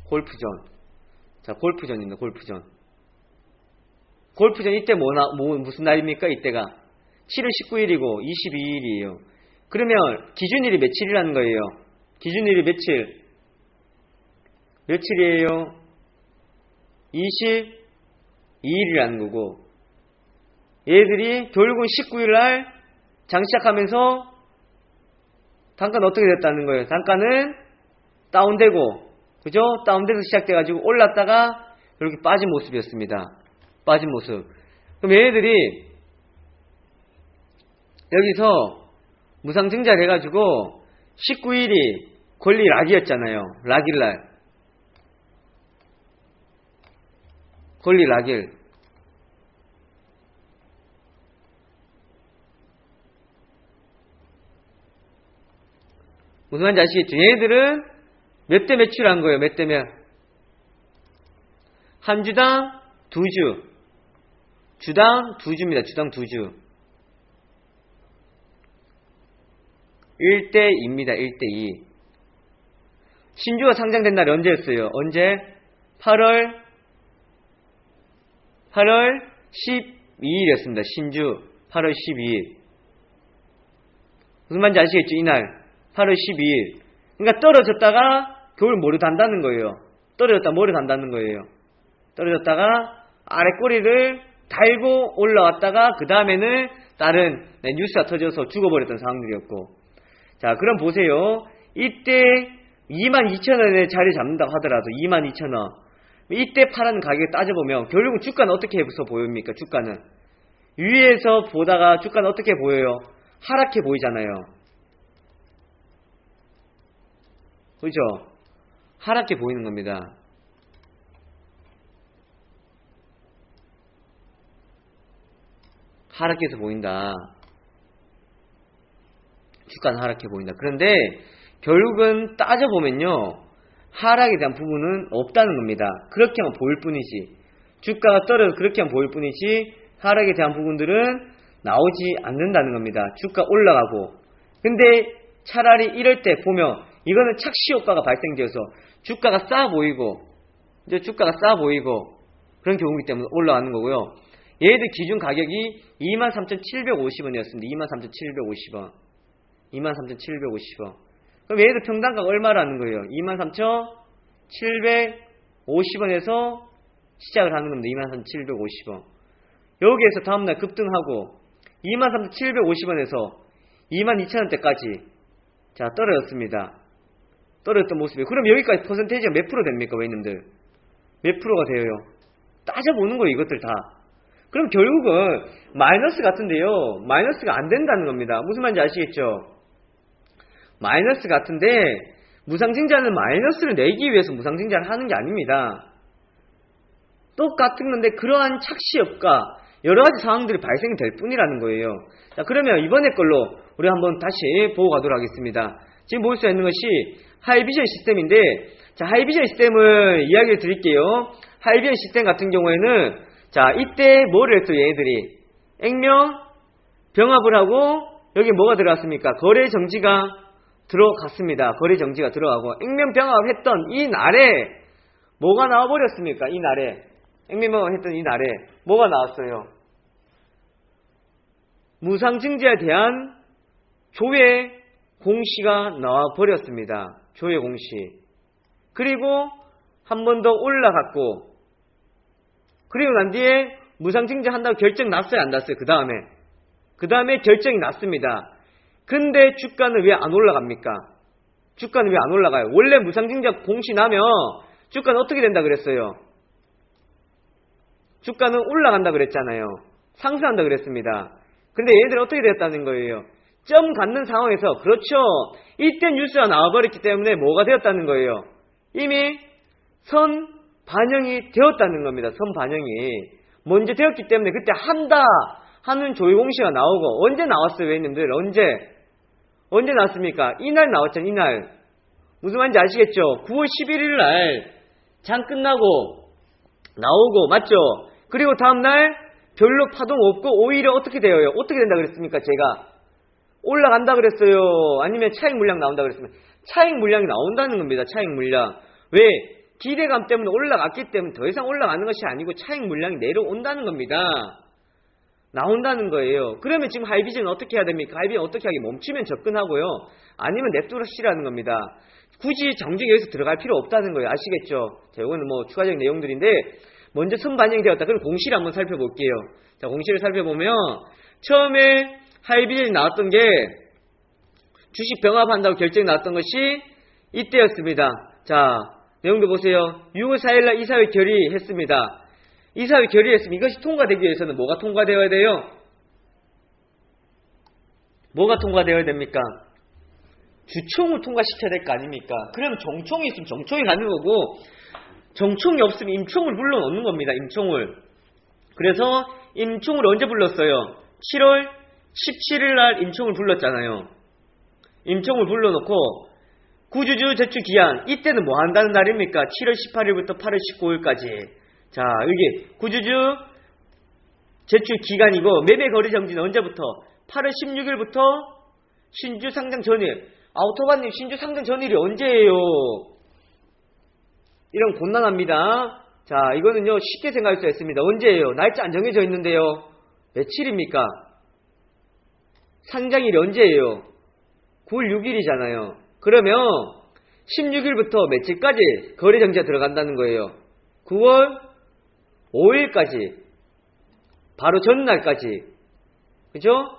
골프전. 자, 골프전입니다. 골프전. 골프전 이때 무슨 날입니까? 이때가 7월 19일이고 22일이에요. 그러면 기준일이 며칠이라는 거예요? 기준일이 며칠? 며칠이에요? 22일이라는 거고, 얘들이 결국은 19일날 장 시작하면서 단가는 어떻게 됐다는 거예요? 단가는 다운되고, 그죠? 다운돼서 시작돼가지고 올랐다가 이렇게 빠진 모습이었습니다. 빠진 모습. 그럼 얘네들이 여기서 무상증자를 해가지고 19일이 권리 락이었잖아요. 락일날. 권리 락일. 무슨 말인지 아시겠죠? 얘네들은 몇 대 몇칠 한 거예요? 몇 대 몇? 한 주당 2주. 주당 2주입니다. 주당 2주. 1대2입니다. 1대2. 신주가 상장된 날이 언제였어요? 언제? 8월 12일이었습니다. 신주 8월 12일. 무슨 말인지 아시겠죠? 이날 8월 12일. 그러니까 떨어졌다가 겨울 모래 단다는 거예요. 떨어졌다 모래 단다는 거예요. 떨어졌다가 아래 꼬리를 달고 올라왔다가 그 다음에는 다른 뉴스가 터져서 죽어버렸던 상황들이었고, 자 그럼 보세요. 이때 22,000원에 자리 잡는다고 하더라도 22,000원, 이때 파는 가격을 따져보면 결국은 주가는 어떻게 해서 보입니까? 주가는 위에서 보다가 주가는 어떻게 보여요? 하락해 보이잖아요. 그죠? 하락해 보이는 겁니다. 하락해서 보인다. 주가는 하락해 보인다. 그런데 결국은 따져보면요, 하락에 대한 부분은 없다는 겁니다. 그렇게 하면 보일 뿐이지, 주가가 떨어져서 그렇게 하면 보일 뿐이지 하락에 대한 부분들은 나오지 않는다는 겁니다. 주가 올라가고. 근데 차라리 이럴 때 보면 이거는 착시 효과가 발생되어서 주가가 싸 보이고, 이제 주가가 싸 보이고 그런 경우이기 때문에 올라가는 거고요. 얘들 기준 가격이 23,750원이었습니다. 23,750원. 23,750원. 그럼 얘들 평단가가 얼마라는 거예요? 23,750원에서 시작을 하는 겁니다. 23,750원. 여기에서 다음날 급등하고 23,750원에서 22,000원대까지 자 떨어졌습니다. 떨어졌던 모습이에요. 그럼 여기까지 퍼센테이지가 몇 프로 됩니까? 왜님들 몇 프로가 돼요? 따져보는 거예요. 이것들 다. 그럼 결국은 마이너스 같은데요, 마이너스가 안 된다는 겁니다. 무슨 말인지 아시겠죠? 마이너스 같은데 무상증자는 마이너스를 내기 위해서 무상증자를 하는 게 아닙니다. 똑같은 건데 그러한 착시 효과 여러가지 상황들이 발생이 될 뿐이라는 거예요. 자 그러면 이번에 걸로 우리 한번 다시 보고 가도록 하겠습니다. 지금 볼 수 있는 것이 하이비전 시스템인데, 자 하이비전 시스템을 이야기를 드릴게요. 하이비전 시스템 같은 경우에는 자 이때 뭐를 했어요? 얘네들이 액면 병합을 하고 여기 뭐가 들어갔습니까? 거래 정지가 들어갔습니다. 거래 정지가 들어가고 액면 병합했던 이 날에 뭐가 나와버렸습니까? 이 날에 액면 병합했던 이 날에 뭐가 나왔어요? 무상증자에 대한 조회 공시가 나와버렸습니다. 조회 공시. 그리고 한 번 더 올라갔고, 그리고 난 뒤에 무상증자 한다고 결정 났어요? 안 났어요? 그 다음에 결정이 났습니다. 근데 주가는 왜 안 올라갑니까? 주가는 왜 안 올라가요? 원래 무상증자 공시 나면 주가는 어떻게 된다 그랬어요? 주가는 올라간다 그랬잖아요. 상승한다 그랬습니다. 근데 얘네들은 어떻게 됐다는 거예요? 점 갖는 상황에서, 그렇죠, 이때 뉴스가 나와버렸기 때문에 뭐가 되었다는 거예요? 이미 선 반영이 되었다는 겁니다. 선 반영이 먼저 되었기 때문에 그때 한다 하는 조회 공시가 나오고, 언제 나왔어요? 왜님들 언제 나왔습니까? 이날 나왔잖아요. 이날. 무슨 말인지 아시겠죠? 9월 11일 날 장 끝나고 나오고, 맞죠? 그리고 다음날 별로 파동 없고 오히려 어떻게 돼요? 어떻게 된다 그랬습니까? 제가 올라간다 그랬어요? 아니면 차익 물량 나온다 그랬습니까? 차익 물량이 나온다는 겁니다. 차익 물량. 왜? 기대감 때문에 올라갔기 때문에 더 이상 올라가는 것이 아니고 차익 물량이 내려온다는 겁니다. 나온다는 거예요. 그러면 지금 하이비전은 어떻게 해야 됩니까? 하이비전 어떻게 하게? 멈추면 접근하고요. 아니면 냅두시라는 겁니다. 굳이 정직에 여기서 들어갈 필요 없다는 거예요. 아시겠죠? 자, 이거는 뭐 추가적인 내용들인데 먼저 선반영되었다. 그럼 공시를 한번 살펴볼게요. 자, 공시를 살펴보면 처음에 하이비전이 나왔던 게 주식 병합한다고 결정이 나왔던 것이 이때였습니다. 자, 내용도 보세요. 6월 4일날 이사회 결의했습니다. 이사회 결의했으면 이것이 통과되기 위해서는 뭐가 통과되어야 돼요? 뭐가 통과되어야 됩니까? 주총을 통과시켜야 될 거 아닙니까? 그럼 정총이 있으면 정총이 가는 거고 정총이 없으면 임총을 불러놓는 겁니다. 임총을. 그래서 임총을 언제 불렀어요? 7월 17일 날 임총을 불렀잖아요. 임총을 불러놓고 구주주 제출 기한, 이때는 뭐 한다는 날입니까? 7월 18일부터 8월 19일까지. 자, 여기 구주주 제출 기간이고 매매 거래 정지는 언제부터? 8월 16일부터 신주 상장 전일. 아우토바님, 신주 상장 전일이 언제예요? 이런 곤란합니다. 자, 이거는요 쉽게 생각할 수 있습니다. 언제예요? 날짜 안 정해져 있는데요. 며칠입니까? 상장일이 언제예요? 9월 6일이잖아요. 그러면 16일부터 며칠까지 거래 정지가 들어간다는 거예요? 9월 5일까지. 바로 전날까지. 그죠?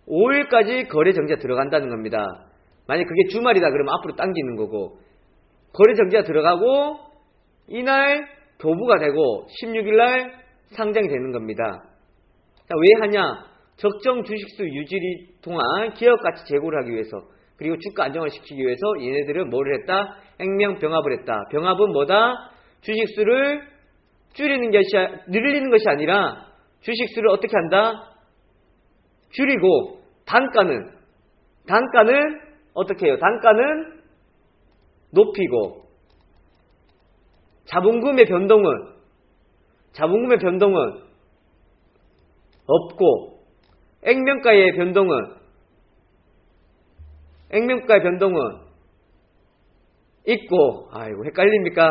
5일까지 거래 정지가 들어간다는 겁니다. 만약 그게 주말이다 그러면 앞으로 당기는 거고, 거래 정지가 들어가고 이날 교부가 되고 16일날 상장이 되는 겁니다. 자, 왜 하냐? 적정 주식수 유지를 통한 기업 가치 제고를 하기 위해서, 그리고 주가 안정을 시키기 위해서 얘네들은 뭐를 했다? 액면 병합을 했다. 병합은 뭐다? 주식수를 늘리는 것이 아니라 주식수를 어떻게 한다? 줄이고 단가는 어떻게 해요? 단가는 높이고 자본금의 변동은 없고 액면가의 변동은 있고. 아이고 헷갈립니까?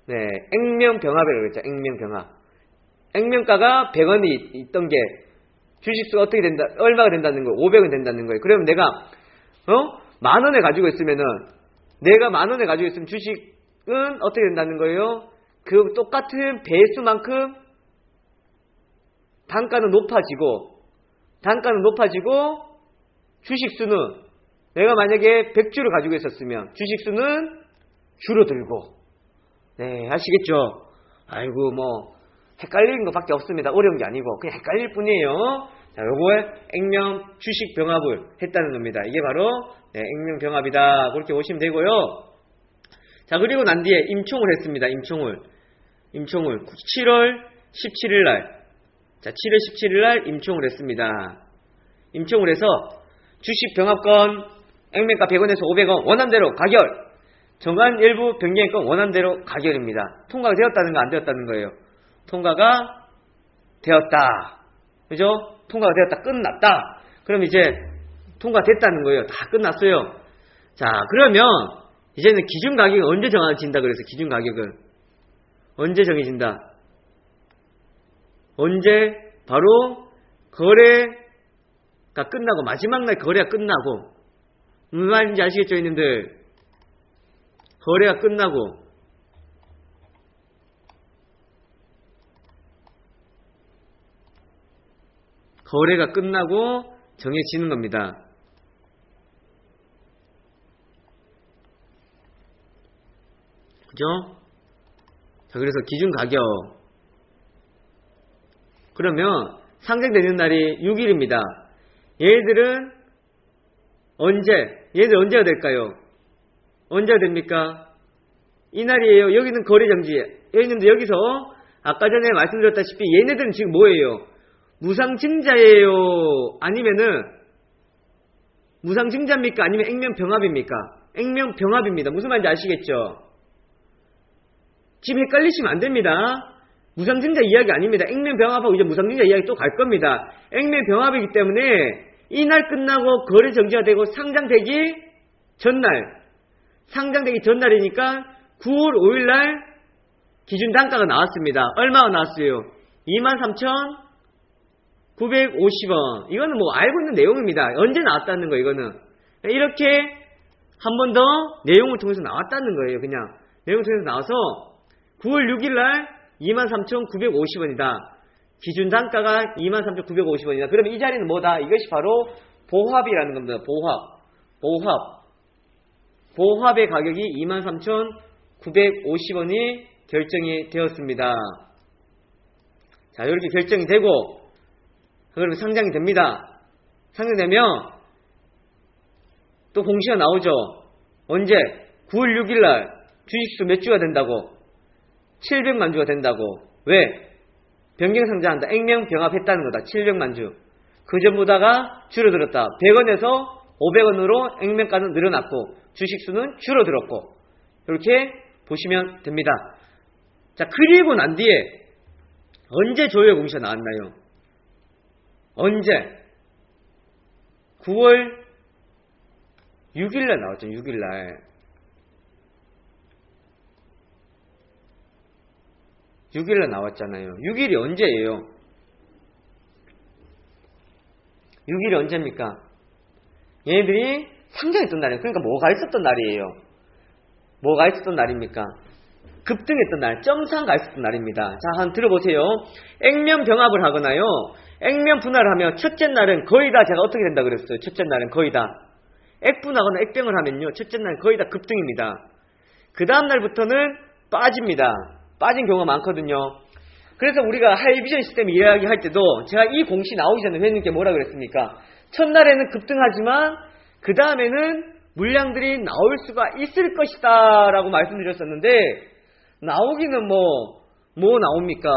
네, 액면병합이라고 그랬죠. 액면병합. 액면가가 100원이 있던 게 주식수가 어떻게 된다? 얼마가 된다는 거예요? 500원 된다는 거예요. 그러면 내가 10,000원에 가지고 있으면은, 내가 10,000원에 가지고 있으면 주식은 어떻게 된다는 거예요? 그 똑같은 배수만큼 단가는 높아지고 주식수는, 내가 만약에 100주를 가지고 있었으면 주식수는 줄어들고. 네, 아시겠죠? 아이고 뭐 헷갈리는 것밖에 없습니다. 어려운 게 아니고 그냥 헷갈릴 뿐이에요. 자, 요거에 액면 주식 병합을 했다는 겁니다. 이게 바로 액면 병합이다. 그렇게 보시면 되고요. 자, 그리고 난 뒤에 임총을 했습니다. 임총을 7월 17일 날. 자, 7월 17일 날 임총을 했습니다. 임총을 해서 주식 병합권 액면가 100원에서 500원 원함대로 가결. 정관 일부 변경권 원함대로 가결입니다. 통과가 되었다는 거 안 되었다는 거예요? 통과가 되었다. 그죠? 통과가 되었다. 끝났다. 그럼 이제 통과됐다는 거예요. 다 끝났어요. 자, 그러면 이제는 기준 가격이 언제 정해진다 그래서 기준 가격은 언제 정해진다? 언제? 바로 거래가 끝나고, 마지막 날 거래가 끝나고. 무슨 말인지 아시겠죠, 여러분들? 거래가 끝나고 정해지는 겁니다. 그죠? 자, 그래서 기준 가격. 그러면 상장되는 날이 6일입니다. 얘들은 얘들 언제가 될까요? 언제가 됩니까? 이날이에요. 여기는 거래정지. 여기는 여기서 아까 전에 말씀드렸다시피 얘네들은 지금 뭐예요? 무상증자예요? 아니면은 무상증자입니까? 아니면 액면병합입니까? 액면병합입니다. 무슨 말인지 아시겠죠? 지금 헷갈리시면 안 됩니다. 무상증자 이야기 아닙니다. 액면병합하고 이제 무상증자 이야기 또 갈 겁니다. 액면병합이기 때문에 이날 끝나고 거래정지가 되고 상장되기 전날이니까 9월 5일 날 기준 단가가 나왔습니다. 얼마가 나왔어요? 23,950원. 이거는 뭐 알고 있는 내용입니다. 언제 나왔다는 거 이거는. 이렇게 한 번 더 내용을 통해서 나왔다는 거예요. 그냥 내용을 통해서 나와서 9월 6일 날 23,950원이다. 기준 단가가 23,950원이다. 그러면 이 자리는 뭐다? 이것이 바로 보합이라는 겁니다. 보합의 가격이 23,950원이 결정이 되었습니다. 자, 이렇게 결정이 되고 그러면 상장이 됩니다. 상장되면 또 공시가 나오죠. 언제? 9월 6일 날 주식수 몇 주가 된다고? 700만 주가 된다고. 왜? 변경 상장한다. 액면 병합했다는 거다. 700만 주. 그 전보다가 줄어들었다. 100원에서 500원으로 액면가는 늘어났고 주식수는 줄어들었고 이렇게 보시면 됩니다. 자, 그리고 난 뒤에 언제 조회 공시가 나왔나요? 언제? 9월 6일날 나왔죠. 6일날. 6일날 나왔잖아요. 6일이 언제예요? 6일이 언제입니까? 얘네들이 상장했던 날이에요. 그러니까 뭐가 있었던 날이에요? 뭐가 있었던 날입니까? 급등했던 날, 점상가 있었던 날입니다. 자, 한번 들어보세요. 액면 병합을 하거나요. 액면 분할을 하면 첫째 날은 거의 다 제가 어떻게 된다 그랬어요? 첫째 날은 거의 다. 액분하거나 액병을 하면요. 첫째 날은 거의 다 급등입니다. 그 다음 날부터는 빠집니다. 빠진 경우가 많거든요. 그래서 우리가 하이비전 시스템 이야기할 때도 제가 이 공시 나오기 전에 회원님께 뭐라 그랬습니까? 첫날에는 급등하지만 그 다음에는 물량들이 나올 수가 있을 것이다 라고 말씀드렸었는데 나오기는 뭐 나옵니까?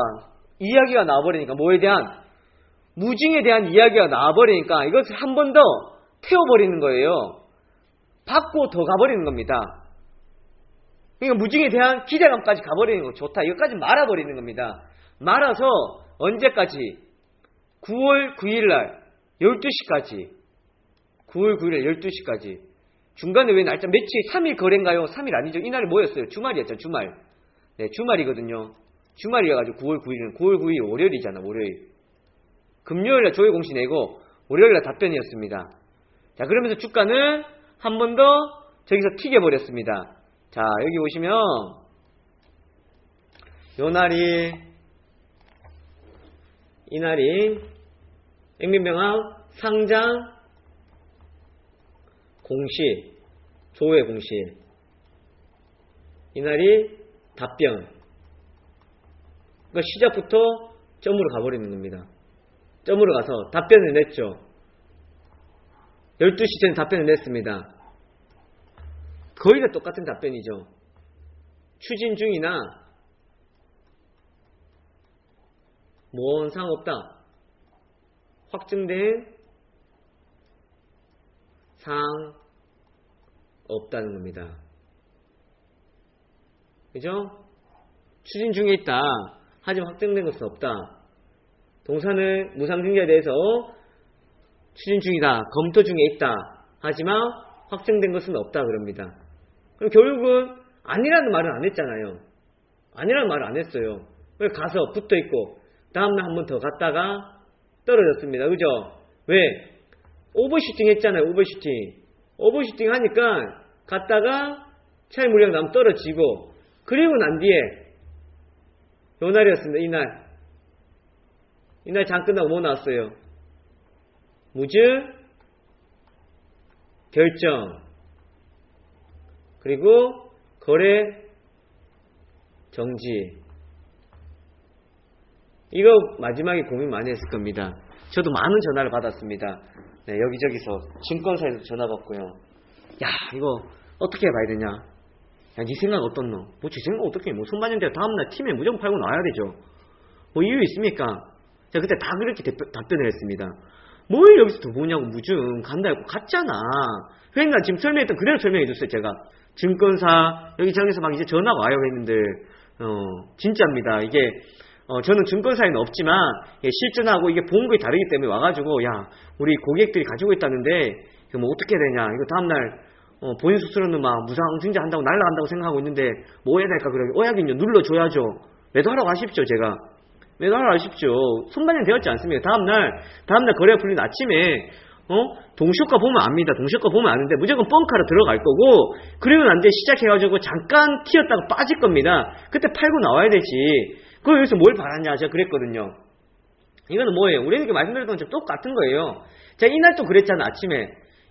이야기가 나와버리니까 뭐에 대한? 무징에 대한 이야기가 나와버리니까 이것을 한 번 더 태워버리는 거예요. 받고 더 가버리는 겁니다. 그러니까 무징에 대한 기대감까지 가버리는 거 좋다. 이것까지 말아버리는 겁니다. 말아서 언제까지? 9월 9일날 12시까지 9월 9일날 12시까지 중간에 왜 날짜 며칠 3일 거래인가요? 3일 아니죠. 이날이 뭐였어요? 주말이었죠. 주말. 네, 주말이거든요. 주말이어가지고 9월 9일은 9월 9일 월요일이잖아. 월요일. 금요일날 조회 공시 내고 월요일날 답변이었습니다. 자, 그러면서 주가는 한 번 더 저기서 튀겨버렸습니다. 자, 여기 보시면 이날이 액면병합 상장 공시 조회 공시 이날이 답변. 그러니까 시작부터 점으로 가버리는 겁니다. 점으로 가서 답변을 냈죠. 12시 전에 답변을 냈습니다. 거의 다 똑같은 답변이죠. 추진 중이나 모원상 없다. 확증된 사항 없다는 겁니다. 그죠? 추진 중에 있다. 하지만 확정된 것은 없다. 동사는 무상증자에 대해서 추진 중이다. 검토 중에 있다. 하지만 확정된 것은 없다. 그럽니다. 그럼 결국은 아니라는 말은 안 했잖아요. 아니라는 말을 안 했어요. 가서 붙어 있고 다음날 한 번 더 갔다가 떨어졌습니다. 그죠? 왜? 오버슈팅 했잖아요. 오버슈팅 하니까 갔다가 차익 물량 나면 떨어지고 그리고 난 뒤에 요 날이었습니다. 이날 장 끝나고 뭐 나왔어요? 무증 결정 그리고 거래 정지. 이거 마지막에 고민 많이 했을 겁니다. 저도 많은 전화를 받았습니다. 네, 여기저기서 증권사에서 전화 받고요. 야, 이거 어떻게 해봐야 되냐? 야, 네 생각 어떻노? 뭐 제 생각 어떻게 해? 뭐 손반영대 다음날 팀에 무조건 팔고 나와야 되죠. 뭐 이유 있습니까? 제가 그때 다 그렇게 답변을 했습니다. 뭘 여기서 더 보냐고 무증 간다 했고 갔잖아. 회원님 지금 설명했던 그대로 설명해줬어요. 제가 증권사 여기 장에서 막 이제 전화가 와요 회원님들. 진짜입니다. 이게 저는 증권사에는 없지만 실전하고 이게 본 거에 다르기 때문에 와가지고 야 우리 고객들이 가지고 있다는데 이거 뭐 어떻게 해야 되냐 이거 다음날 본인 스스로는 막 무상증자 한다고 날라간다고 생각하고 있는데 뭐 해야 될까 그래. 어약인요 눌러줘야죠. 매도하라고 하십시오. 제가 매도하라고 하십시오. 손반영 되었지 않습니까? 다음날 거래가 풀린 아침에 동시효과 보면 압니다. 동시효과 보면 아는데 무조건 뻥카로 들어갈 거고, 그리고 난 뒤에 시작해가지고 잠깐 튀었다가 빠질 겁니다. 그때 팔고 나와야 되지. 그거 여기서 뭘 바랐냐 제가 그랬거든요. 이거는 뭐예요? 우리는 이렇게 말씀드렸던 것처럼 똑같은 거예요. 제가 이날 또 그랬잖아. 아침에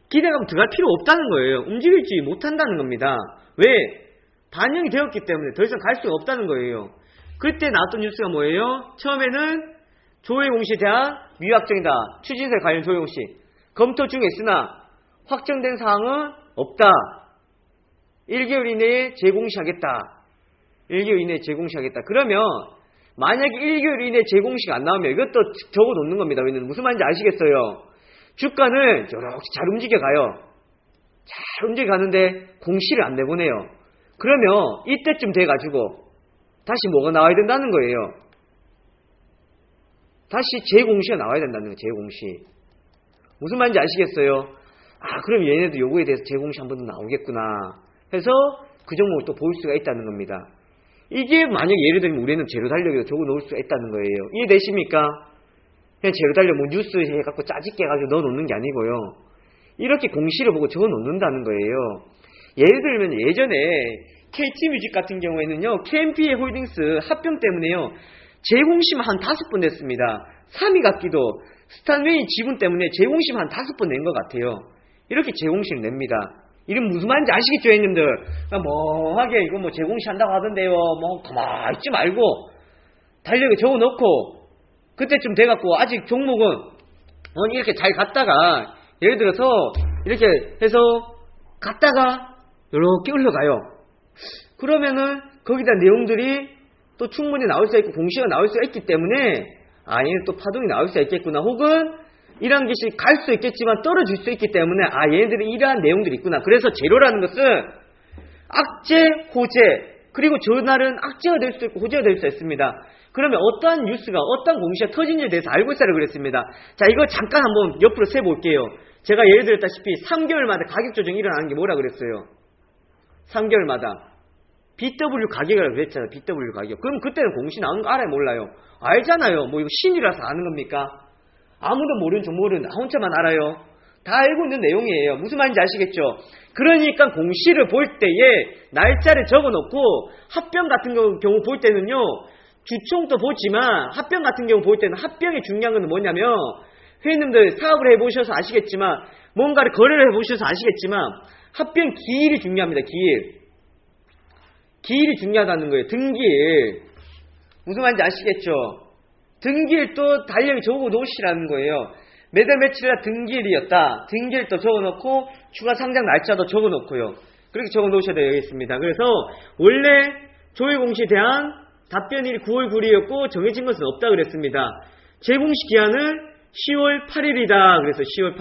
기대감 들어갈 필요 없다는 거예요. 움직일지 못한다는 겁니다. 왜? 반영이 되었기 때문에 더 이상 갈 수가 없다는 거예요. 그때 나왔던 뉴스가 뭐예요? 처음에는 조회 공시에 대한 미확정이다. 추진세 관련 조회 공시 검토 중에 있으나 확정된 사항은 없다. 1개월 이내에 재공시하겠다. 1개월 이내에 재공시하겠다. 그러면 만약에 1개월 이내에 재공시가 안 나오면 이것도 적어놓는 겁니다. 왜냐면 무슨 말인지 아시겠어요? 주가는 이렇게 잘 움직여가요. 잘 움직여가는데 공시를 안 내보내요. 그러면 이때쯤 돼가지고 다시 뭐가 나와야 된다는 거예요. 다시 재공시가 나와야 된다는 거예요. 재공시. 무슨 말인지 아시겠어요? 그럼 얘네도 요거에 대해서 재공시 한 번 더 나오겠구나 해서 그 종목을 또 볼 수가 있다는 겁니다. 이게 만약 예를 들면 우리는 재료 달력에도 적어 놓을 수가 있다는 거예요. 이해되십니까? 그냥 재료 달력 뭐 뉴스 해갖고 짜집게 해가지고 넣어 놓는 게 아니고요. 이렇게 공시를 보고 적어 놓는다는 거예요. 예를 들면 예전에 KT뮤직 같은 경우에는요, KMPA 홀딩스 합병 때문에요, 재공시만 한 5번 냈습니다. 3위 같기도 스탄웨이 지분 때문에 재공시만 한 5번 낸 것 같아요. 이렇게 재공시를 냅니다. 이름 무슨 말인지 아시겠죠, 형님들? 멍하게 이거 뭐 재공시 한다고 하던데요. 뭐 가만히 있지 말고 달력에 적어놓고 그때쯤 돼갖고 아직 종목은 이렇게 잘 갔다가 예를 들어서 이렇게 해서 갔다가 이렇게 흘러가요. 그러면은 거기다 내용들이 또 충분히 나올 수 있고 공시가 나올 수 있기 때문에 얘는 또 파동이 나올 수 있겠구나, 혹은 이러한 것이 갈 수 있겠지만 떨어질 수 있기 때문에 얘네들이 이러한 내용들이 있구나. 그래서 재료라는 것은 악재, 호재, 그리고 전날은 악재가 될 수도 있고 호재가 될 수 있습니다. 그러면 어떠한 뉴스가 어떠한 공시가 터진지에 대해서 알고 있어야 그랬습니다. 자, 이거 잠깐 한번 옆으로 세볼게요. 제가 예를 들었다시피 3개월마다 가격 조정이 일어나는 게 뭐라 그랬어요? 3개월마다 BW 가격이라고 그랬잖아요. BW 가격. 그럼 그때는 공시 나오는 거 알아요, 몰라요? 알잖아요. 뭐 이거 신이라서 아는 겁니까? 아무도 모르는 정보를 나 혼자만 알아요. 다 알고 있는 내용이에요. 무슨 말인지 아시겠죠? 그러니까 공시를 볼 때에 날짜를 적어놓고 합병 같은 경우 볼 때는요, 주총도 보지만 합병 같은 경우 볼 때는 합병의 중요한 건 뭐냐면, 회원님들 사업을 해보셔서 아시겠지만, 뭔가를 거래를 해보셔서 아시겠지만 합병 기일이 중요합니다. 기일이 중요하다는 거예요. 등기일. 무슨 말인지 아시겠죠? 등기일도 달력에 적어 놓으시라는 거예요. 매달 며칠이라 등기일이었다. 등기일도 적어놓고 추가 상장 날짜도 적어놓고요. 그렇게 적어 놓으셔야 되겠습니다. 그래서 원래 조회 공시에 대한 답변일이 9월 9일이었고 정해진 것은 없다 그랬습니다. 재공시 기한은 10월 8일이다. 그래서 10월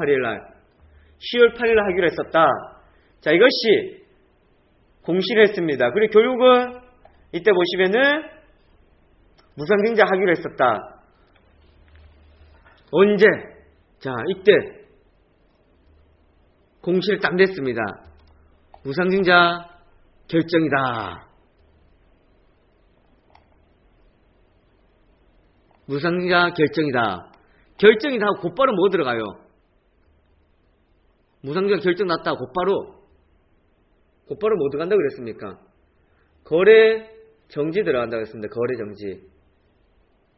8일 하기로 했었다. 자, 이것이 공시를 했습니다. 그리고 결국은 이때 보시면은 무상증자 하기로 했었다. 언제? 자, 이때 공시를 딱 냈습니다. 무상증자 결정이다. 무상증자 결정이다. 결정이다 하고 곧바로 뭐 들어가요? 무상증자 결정 났다 곧바로 뭐 들어간다고 그랬습니까? 거래 정지 들어간다고 그랬습니다. 거래 정지.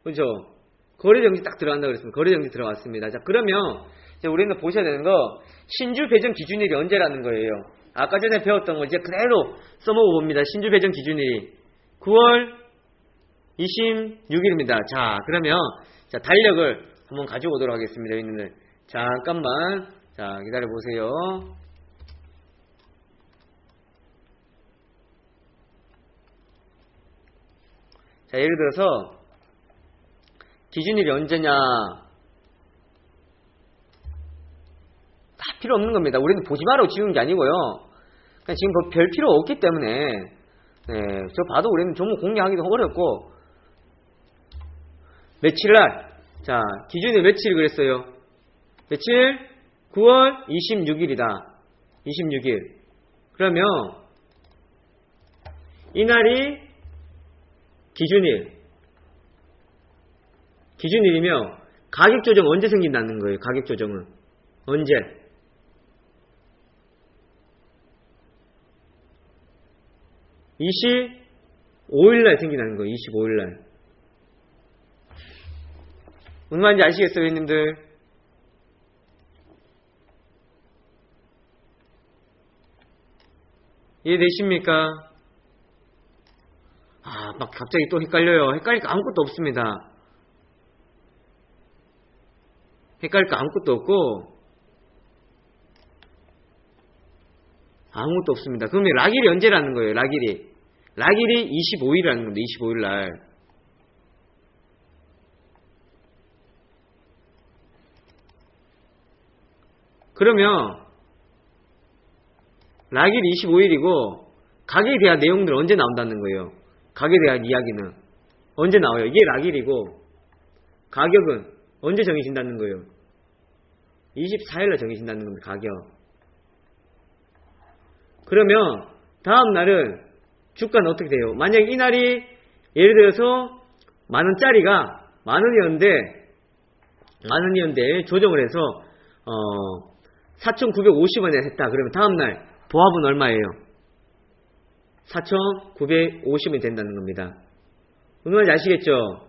그죠? 거래 정지 딱 들어간다고 그랬습니다. 거래 정지 들어갔습니다. 자, 그러면 이제 우리는 보셔야 되는 거, 신주 배정 기준일이 언제라는 거예요. 아까 전에 배웠던 거 이제 그대로 써먹어 봅니다. 신주 배정 기준일이 9월 26일입니다. 자, 그러면 자, 달력을 한번 가져오도록 하겠습니다. 여러분들 잠깐만 자, 기다려 보세요. 자, 예를 들어서 기준일이 언제냐, 다 필요 없는 겁니다. 우리는 보지 말라고 지운 게 아니고요. 그냥 지금 뭐 별 필요 없기 때문에 저 봐도 우리는 종목 공략하기도 어렵고. 며칠날, 자, 기준일 며칠 그랬어요? 며칠? 9월 26일이다. 26일. 그러면 이날이 기준일이며 가격 조정 언제 생긴다는 거예요. 가격 조정은 언제? 25일날 생긴다는 거예요. 25일날. 무슨 말인지 아시겠어요, 회원님들? 이해되십니까? 막 갑자기 또 헷갈려요. 헷갈릴 거 아무것도 없습니다. 헷갈릴 거 아무것도 없고 아무것도 없습니다. 그러면 락일이 언제라는 거예요? 락일이 25일이라는 겁니다. 25일날. 그러면 락일이 25일이고 가격에 대한 내용들은 언제 나온다는 거예요? 가격에 대한 이야기는 언제 나와요? 이게 락일이고 가격은 언제 정해진다는 거예요? 24일날 정해진다는 겁니다. 가격. 그러면 다음 날은 주가는 어떻게 돼요? 만약에 이날이 예를 들어서 만원짜리가 만원이었는데 조정을 해서 4,950원에 했다. 그러면 다음날 보합은 얼마예요? 4,950원이 된다는 겁니다. 무슨 말인지 아시겠죠?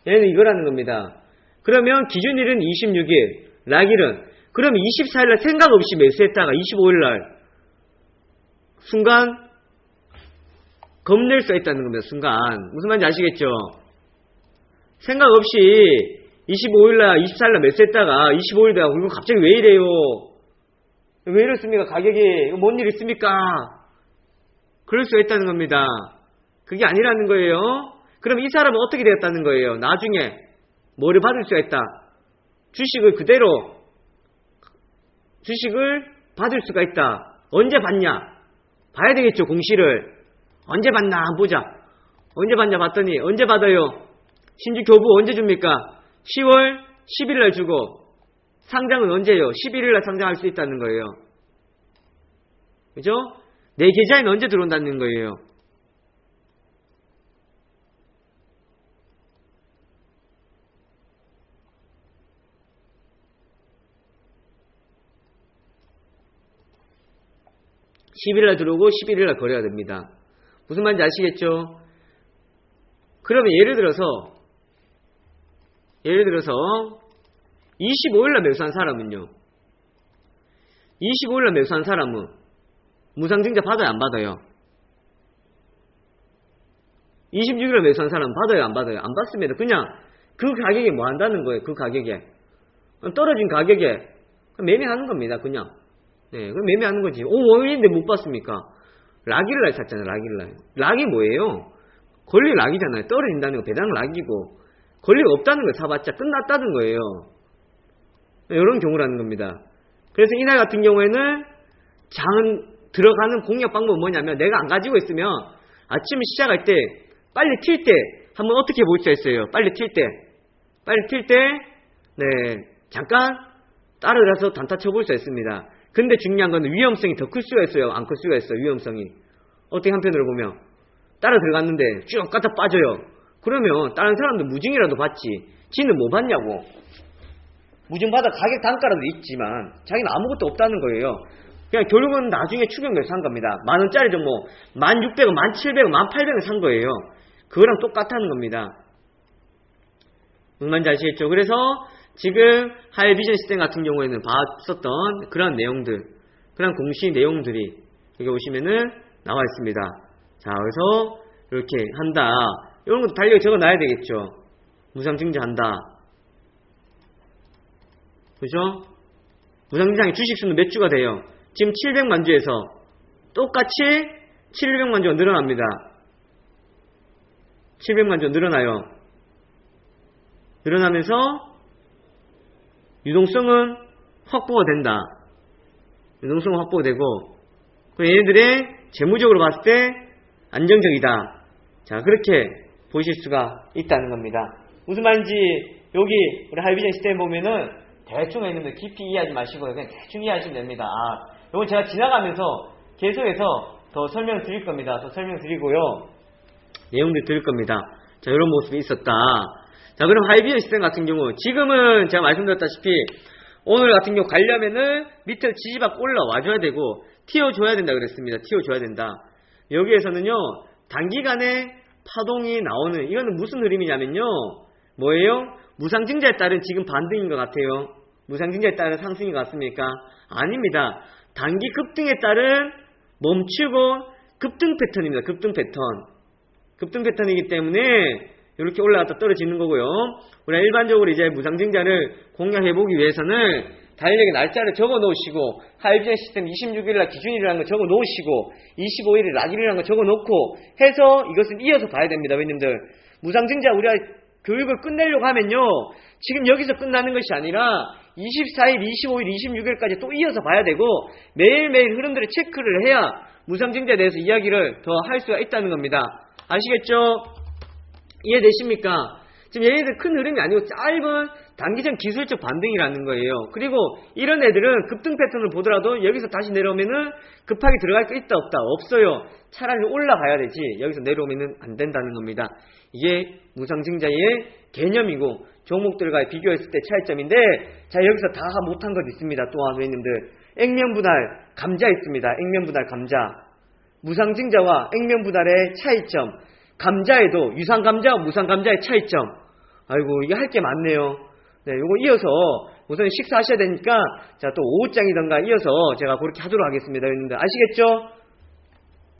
얘는 이거라는 겁니다. 그러면 기준일은 26일, 락일은 그러면 24일날 생각 없이 매수했다가 25일날 순간 겁낼 수 있다는 겁니다. 순간. 무슨 말인지 아시겠죠? 생각 없이 25일날, 24일날 매수했다가 25일 되고 그리고 갑자기 왜 이래요? 왜 이렇습니까? 가격이 뭔 일 있습니까? 그럴 수 있다는 겁니다. 그게 아니라는 거예요. 그럼 이 사람은 어떻게 되었다는 거예요? 나중에 뭐를 받을 수가 있다? 주식을 받을 수가 있다. 언제 받냐? 봐야 되겠죠. 공시를. 언제 받나 한번 보자. 언제 받냐 봤더니 언제 받아요? 신주 교부 언제 줍니까? 10월 10일날 주고 상장은 언제요? 11일날 상장할 수 있다는 거예요. 그죠? 내 계좌에는 언제 들어온다는 거예요? (10일날) 들어오고 11일날 거래가 됩니다. 무슨 말인지 아시겠죠? 그러면 예를 들어서 25일날 매수한 사람은요. 25일날 매수한 사람은 무상증자 받아요? 안 받아요? 26일날 매수한 사람은 받아요? 안 받아요? 안 받습니다. 그냥 그 가격에 뭐 한다는 거예요? 그 가격에. 떨어진 가격에 매매하는 겁니다. 그냥. 네, 그럼 매매하는 거지. 원인데 못 받습니까? 락일날 샀잖아요. 락일날. 락이 뭐예요? 권리 락이잖아요. 떨어진다는 거 배당 락이고 권리가 없다는 걸 사봤자 끝났다는 거예요. 이런 경우라는 겁니다. 그래서 이날 같은 경우에는 장은 들어가는 공략 방법은 뭐냐면 내가 안 가지고 있으면 아침에 시작할 때 빨리 튈 때 한번 어떻게 볼 수가 있어요. 빨리 튈 때 네, 잠깐 따라가서 단타 쳐볼 수가 있습니다. 근데 중요한 건 위험성이 더 클 수가 있어요. 안 클 수가 있어요. 위험성이. 어떻게 한편으로 보면 따라 들어갔는데 쭉 갖다 빠져요. 그러면 다른 사람들 무증이라도 받지. 지는 뭐 받냐고. 무증 받아 가격 단가라도 있지만 자기는 아무것도 없다는 거예요. 그냥 결국은 나중에 추경을 산 겁니다. 만원짜리 좀 뭐 1600원, 1700원, 1800원 산 거예요. 그거랑 똑같다는 겁니다. 무슨 말인지 아시겠죠? 그래서 지금 하이 비전 시스템 같은 경우에는 봤었던 그런 내용들, 그런 공시 내용들이 여기 오시면은 나와 있습니다. 자, 그래서 이렇게 한다. 이런 것도 달력에 적어 놔야 되겠죠. 무상증자 한다. 그죠? 무상증자의 주식수는 몇 주가 돼요? 지금 700만 주에서 똑같이 700만 주가 늘어납니다. 700만 주가 늘어나요. 늘어나면서 유동성은 확보가 된다. 유동성은 확보되고 얘네들의 재무적으로 봤을 때 안정적이다. 자, 그렇게 보실 수가 있다는 겁니다. 무슨 말인지 여기 우리 하이비전 시스템 보면은 대충 했는데 깊이 이해하지 마시고요. 그냥 대충 이해하시면 됩니다. 이건 제가 지나가면서 계속해서 더 설명드릴 겁니다. 더 설명드리고요. 내용들 드릴 겁니다. 자, 이런 모습이 있었다. 자, 그럼 하이비어 시스템 같은 경우 지금은 제가 말씀드렸다시피 오늘 같은 경우 가려면은 밑에 지지박 올라와줘야 되고 튀어줘야 된다 그랬습니다. 튀어줘야 된다. 여기에서는요 단기간에 파동이 나오는 이거는 무슨 흐름이냐면요 뭐예요? 무상증자에 따른 지금 반등인 것 같아요. 무상증자에 따른 상승인 것 같습니까? 아닙니다. 단기 급등에 따른 멈추고 급등 패턴입니다. 급등 패턴. 급등 패턴이기 때문에 이렇게 올라갔다 떨어지는 거고요. 우리가 일반적으로 이제 무상증자를 공략해보기 위해서는 달력에 날짜를 적어 놓으시고 하이비전 시스템 26일날 기준일이라는 거 적어 놓으시고 25일에 락일이라는 거 적어 놓고 해서 이것은 이어서 봐야 됩니다. 왜님들 무상증자 우리가 교육을 끝내려고 하면요 지금 여기서 끝나는 것이 아니라 24일, 25일, 26일까지 또 이어서 봐야 되고 매일매일 흐름들을 체크를 해야 무상증자에 대해서 이야기를 더 할 수가 있다는 겁니다. 아시겠죠? 이해되십니까? 지금 얘네들 큰 흐름이 아니고 짧은 단기적 기술적 반등이라는 거예요. 그리고 이런 애들은 급등 패턴을 보더라도 여기서 다시 내려오면은 급하게 들어갈 게 있다 없다? 없어요. 차라리 올라가야 되지 여기서 내려오면은 안 된다는 겁니다. 이게 무상증자의 개념이고 종목들과 비교했을 때 차이점인데 자 여기서 다 못한 것 있습니다. 또한 회원님들 액면분할 감자 있습니다. 액면분할 감자 무상증자와 액면분할의 차이점 감자에도 유상감자와 무상감자의 차이점 아이고 이게 할 게 많네요. 네, 요거 이어서 우선 식사하셔야 되니까 자 또 오후장이던가 이어서 제가 그렇게 하도록 하겠습니다. 여러분들 아시겠죠?